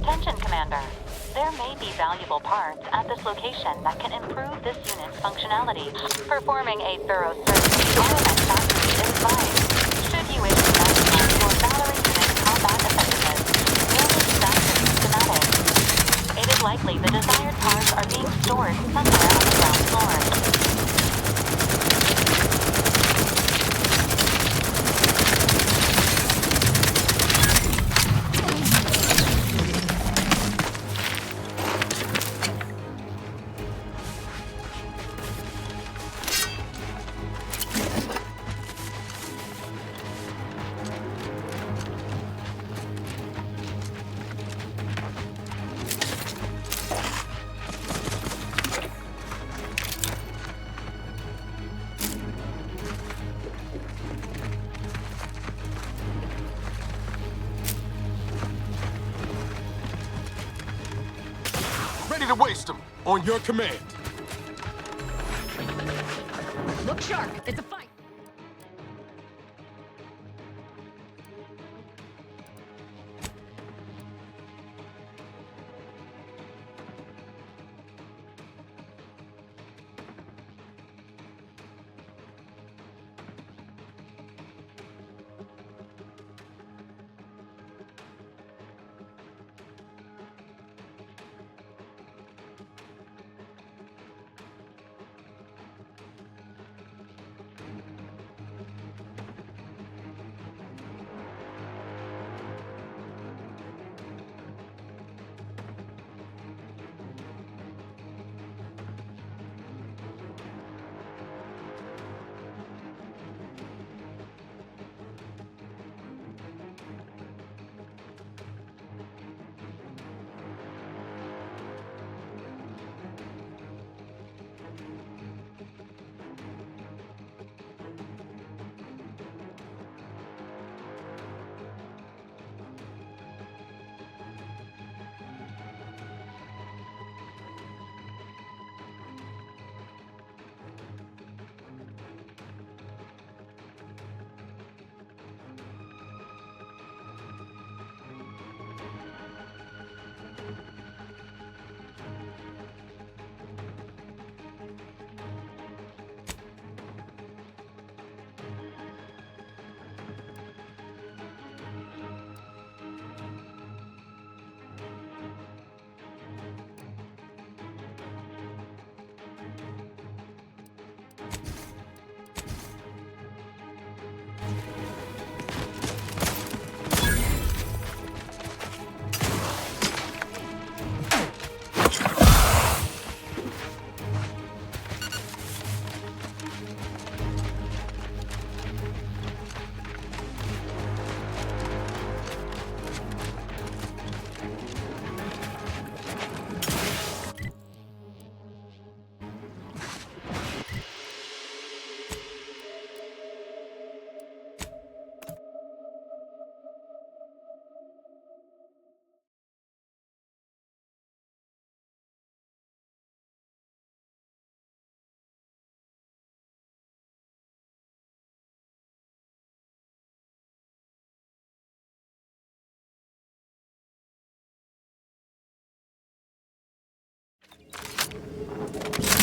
L: Attention, Commander. There may be valuable parts at this location that can improve this unit's functionality. Performing a thorough search of the Automech factory is advised. Should you wish to maximize your V.A.L.E.R.I.E unit's combat effectiveness, you'll need to activate schematics. It is likely the desired parts are being stored somewhere on the ground floor.
J: Ready to waste them. On your command.
I: Look sharp. It's a fight.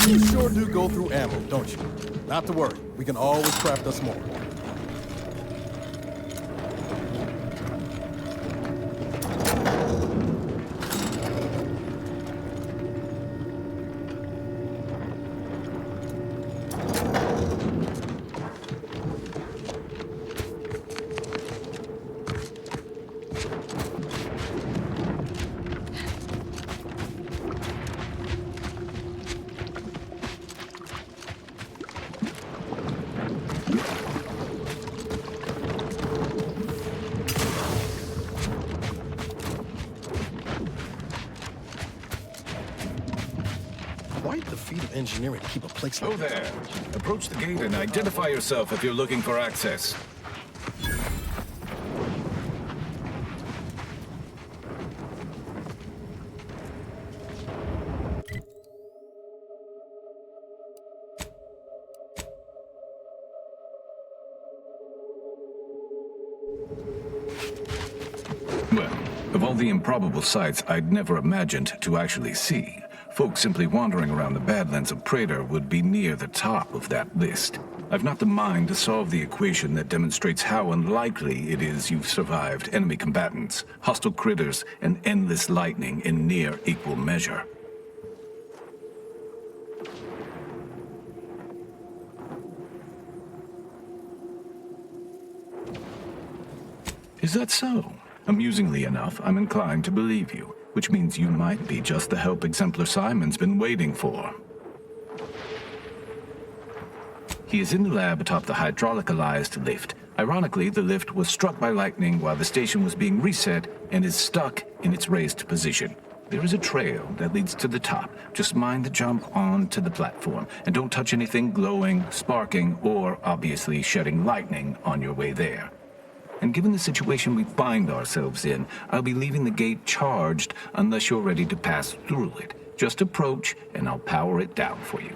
J: You sure do go through ammo, don't you? Not to worry. We can always craft us more. Quite the feat of engineering to keep a place like
K: Oh there. Approach the gate and identify yourself if you're looking for access. Well, of all the improbable sights I'd never imagined to actually see, folks simply wandering around the Badlands of Praetor would be near the top of that list. I've not the mind to solve the equation that demonstrates how unlikely it is you've survived enemy combatants, hostile critters, and endless lightning in near equal measure. Is that so? Amusingly enough, I'm inclined to believe you, which means you might be just the help Exemplar Simon's been waiting for. He is in the lab atop the hydraulicalized lift. Ironically, the lift was struck by lightning while the station was being reset and is stuck in its raised position. There is a trail that leads to the top. Just mind the jump onto the platform, and don't touch anything glowing, sparking, or obviously shedding lightning on your way there. And given the situation we find ourselves in, I'll be leaving the gate charged unless you're ready to pass through it. Just approach, and I'll power it down for you.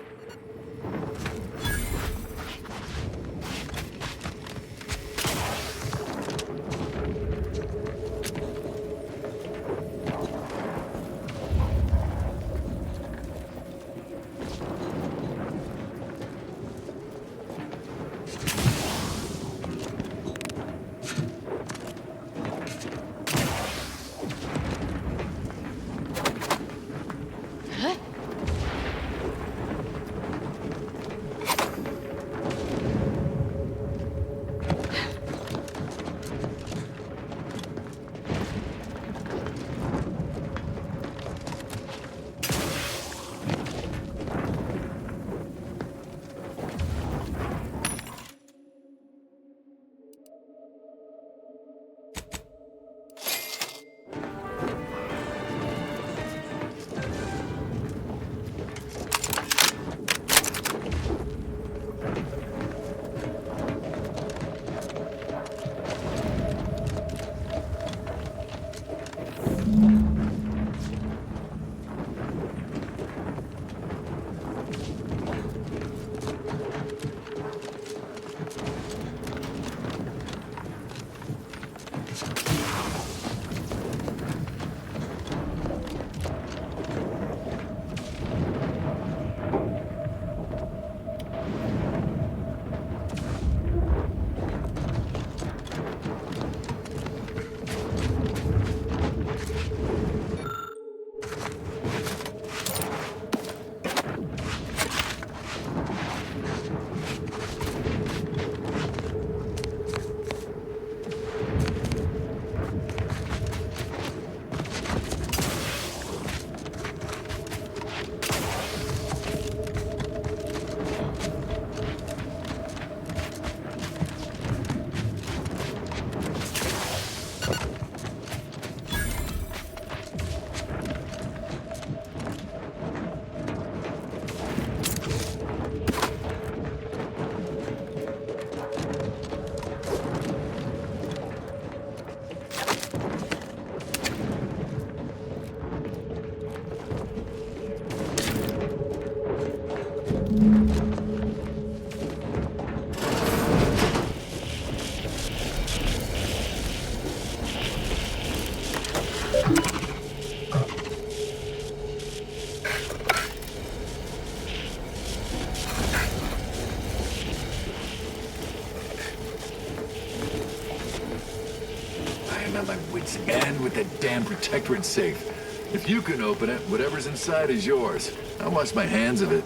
K: At my wit's end with that damn protectorate safe. If you can open it, whatever's inside is yours. I'll wash my hands of it.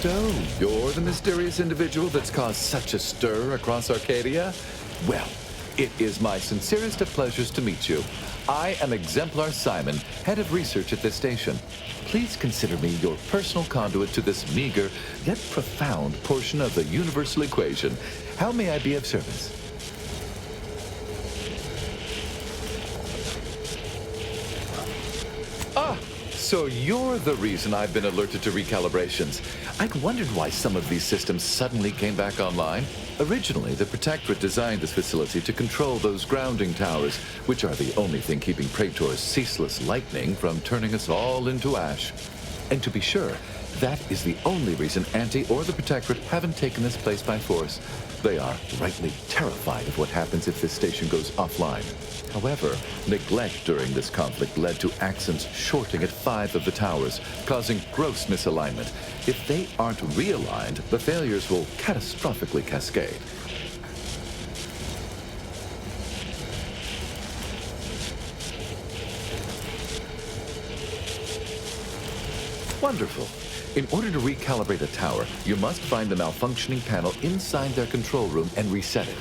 U: So, you're the mysterious individual that's caused such a stir across Arcadia? Well, it is my sincerest of pleasures to meet you. I am Exemplar Simon, head of research at this station. Please consider me your personal conduit to this meager, yet profound portion of the universal equation. How may I be of service? Ah, so you're the reason I've been alerted to recalibrations. I'd wondered why some of these systems suddenly came back online. Originally, the Protectorate designed this facility to control those grounding towers, which are the only thing keeping Praetor's ceaseless lightning from turning us all into ash. And to be sure, that is the only reason Auntie or the Protectorate haven't taken this place by force. They are rightly terrified of what happens if this station goes offline. However, neglect during this conflict led to Axon's shorting at 5 of the towers, causing gross misalignment. If they aren't realigned, the failures will catastrophically cascade. Wonderful. In order to recalibrate a tower, you must find the malfunctioning panel inside their control room and reset it.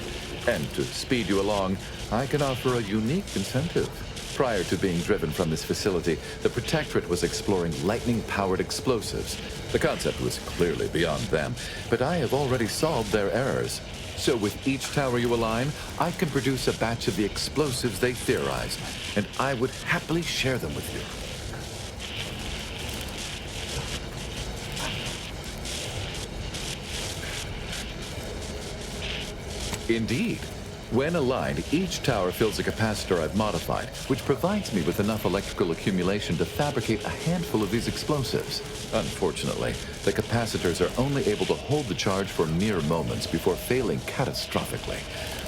U: And to speed you along, I can offer a unique incentive. Prior to being driven from this facility, the Protectorate was exploring lightning-powered explosives. The concept was clearly beyond them, but I have already solved their errors. So with each tower you align, I can produce a batch of the explosives they theorized, and I would happily share them with you. Indeed. When aligned, each tower fills a capacitor I've modified, which provides me with enough electrical accumulation to fabricate a handful of these explosives. Unfortunately, the capacitors are only able to hold the charge for mere moments before failing catastrophically.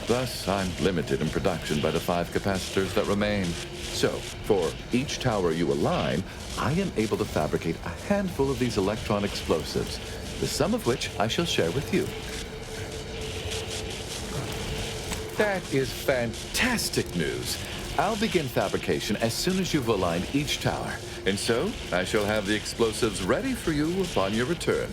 U: Thus, I'm limited in production by the 5 capacitors that remain. So, for each tower you align, I am able to fabricate a handful of these electron explosives, the sum of which I shall share with you. That is fantastic news. I'll begin fabrication as soon as you've aligned each tower. And so, I shall have the explosives ready for you upon your return.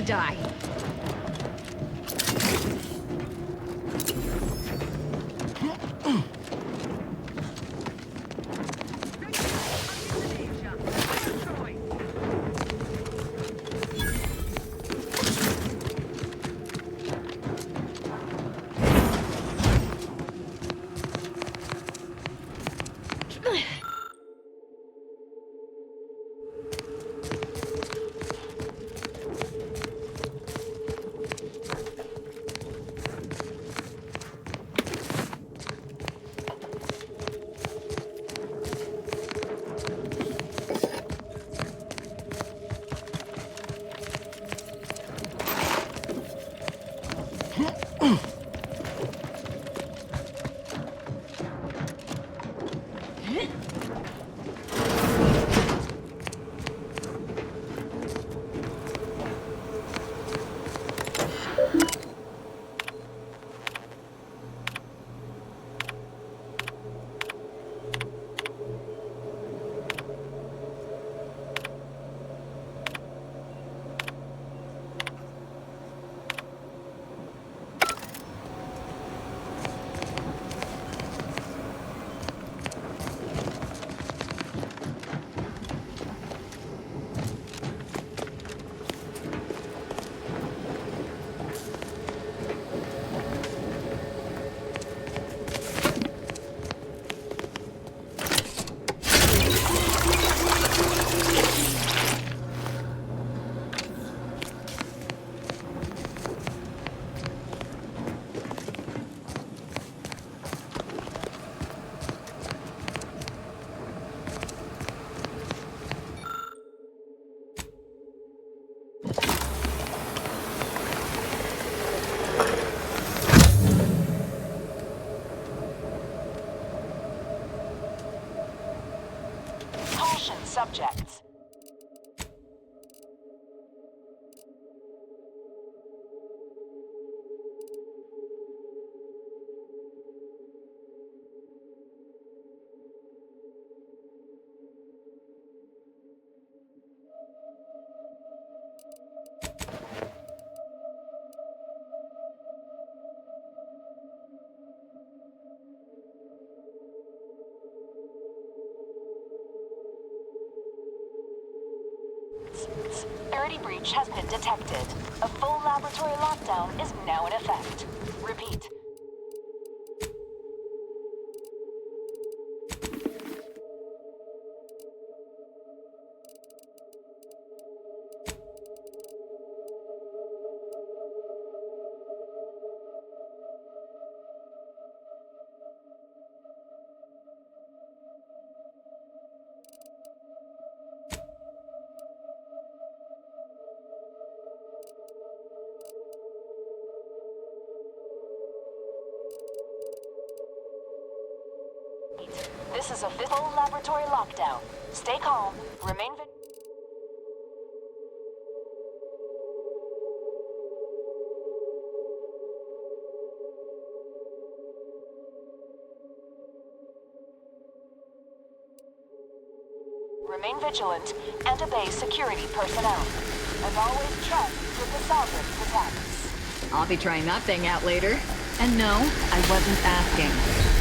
I: die.
L: Subjects. Security breach has been detected. A full laboratory lockdown is now in effect. Repeat. This is a full laboratory lockdown. Stay calm, remain vigilant. Remain vigilant and obey security personnel. As always, trust with the Sovereign protects.
I: I'll be trying that thing out later. And no, I wasn't asking.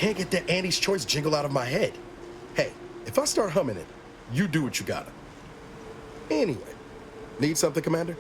Q: can't get that Auntie's Choice jingle out of my head. Hey, if I start humming it, you do what you gotta. Anyway, need something, Commander?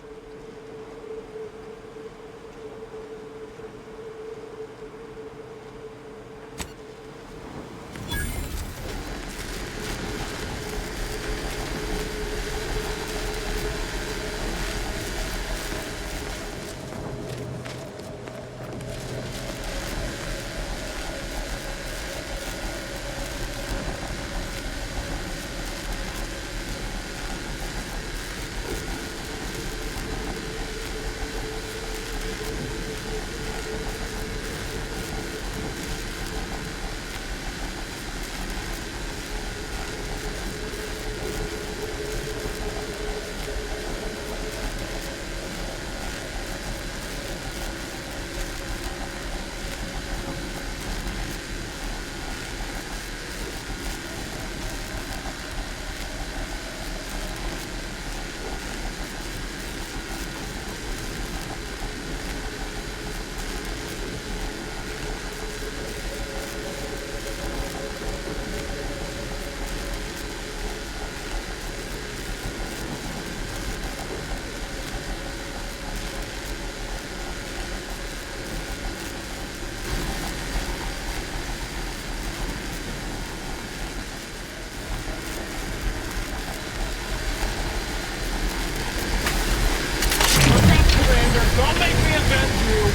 B: Don't make me avenge you!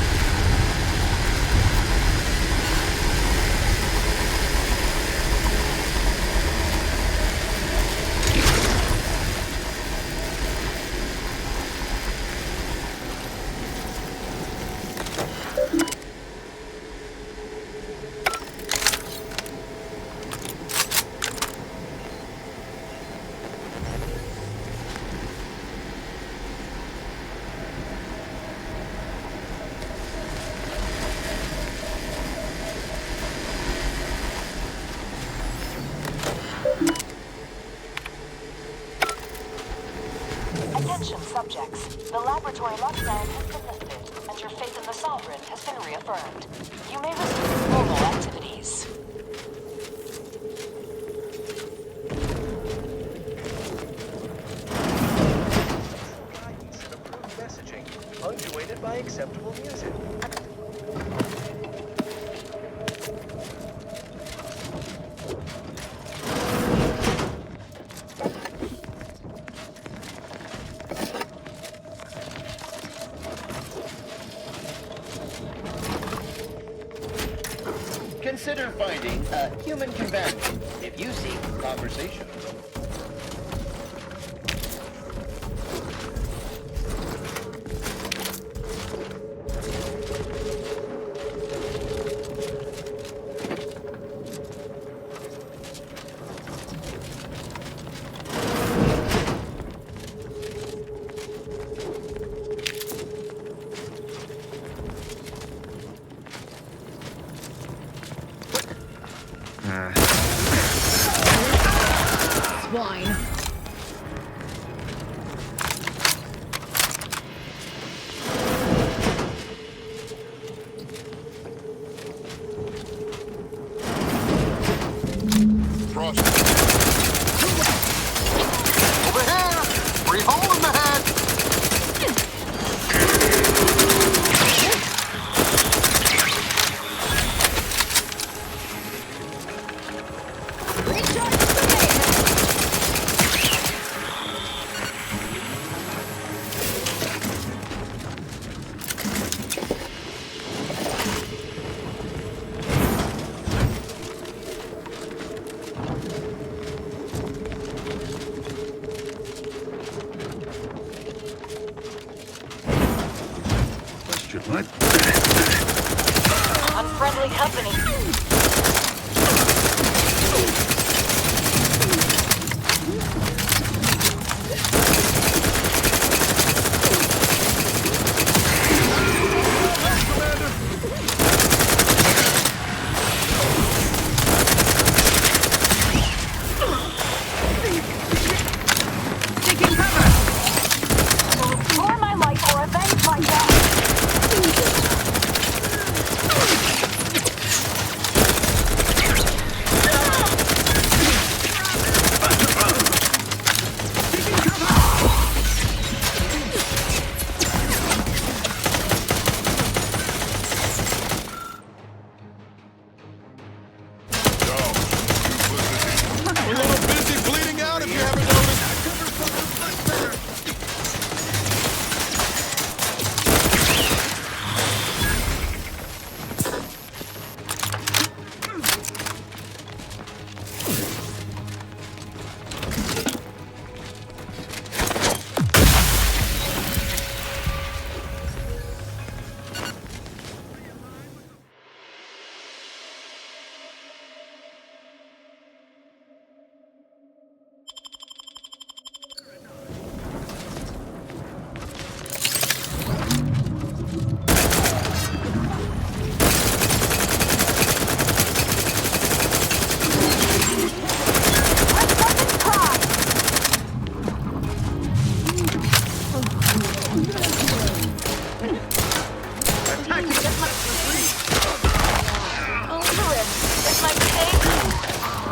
L: Attention subjects. The laboratory lockdown has been lifted, and your faith in the Sovereign has been reaffirmed. You may resume normal activities.
V: Guidance and approved messaging, punctuated by acceptable music. Consider finding a human companion if you seek conversation.
I: Swine.
J: Frost. Over here! Free hole in the head!
K: What?
L: Unfriendly company.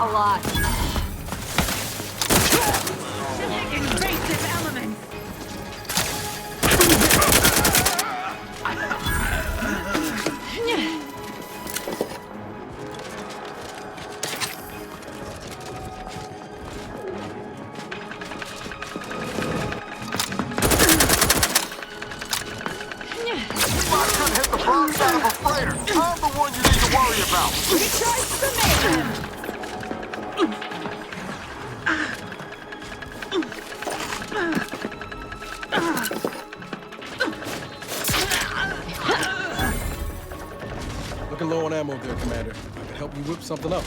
E: A lot.
H: Invasive elements.
J: I couldn't hit the broadside of a freighter. I'm the one you need to worry about.
H: Recharge the mayhem.
Q: Looking low on ammo there, Commander. I can help you whip something up.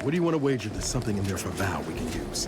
Q: What do you want to wager there's something in there for Val we can use?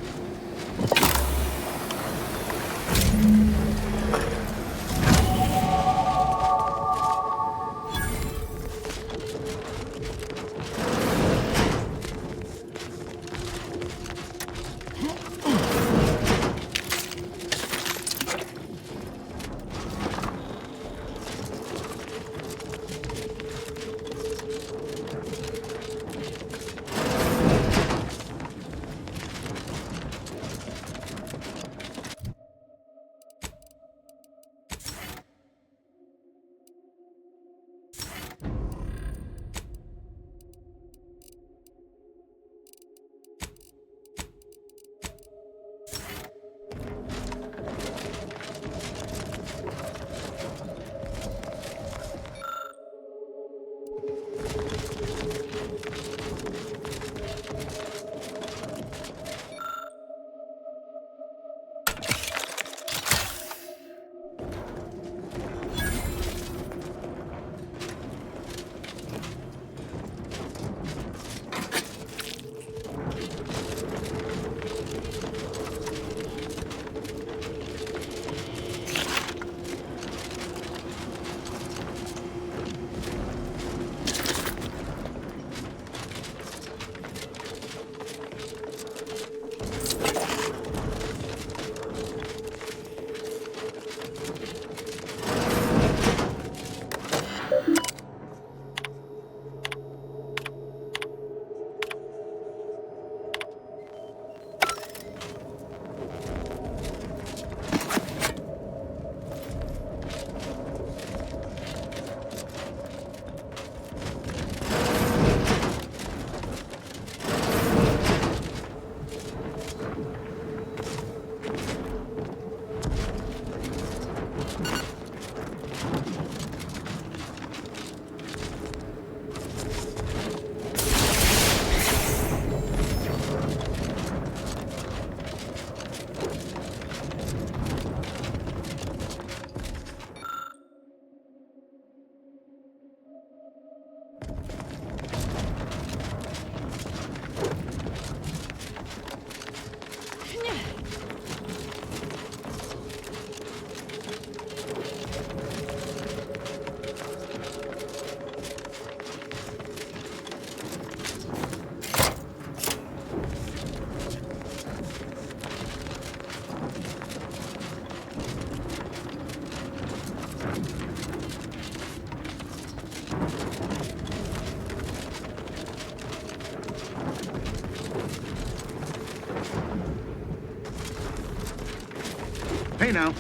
G: Hey now.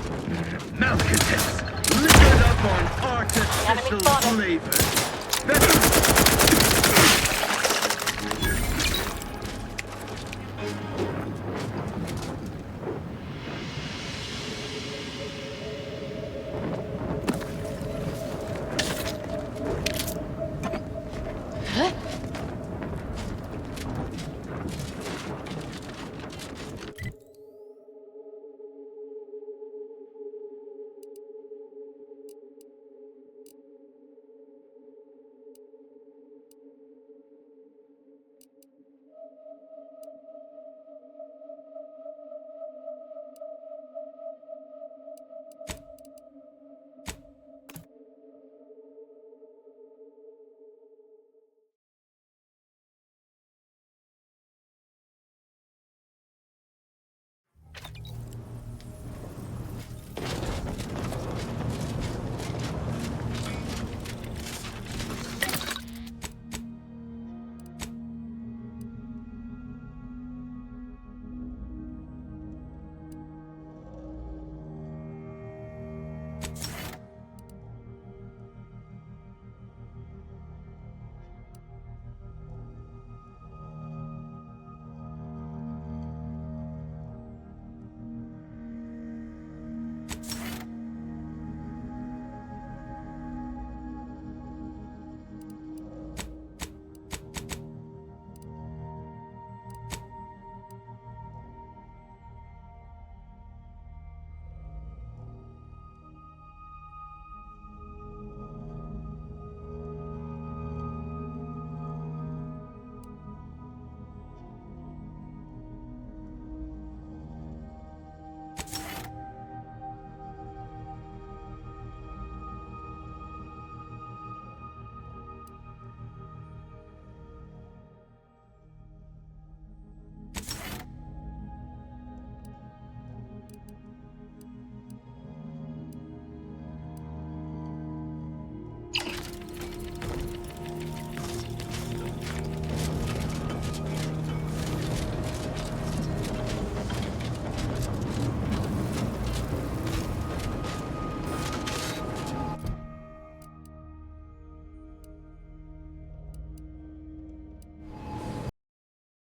G: Malcontents, liquored up on artificial flavors.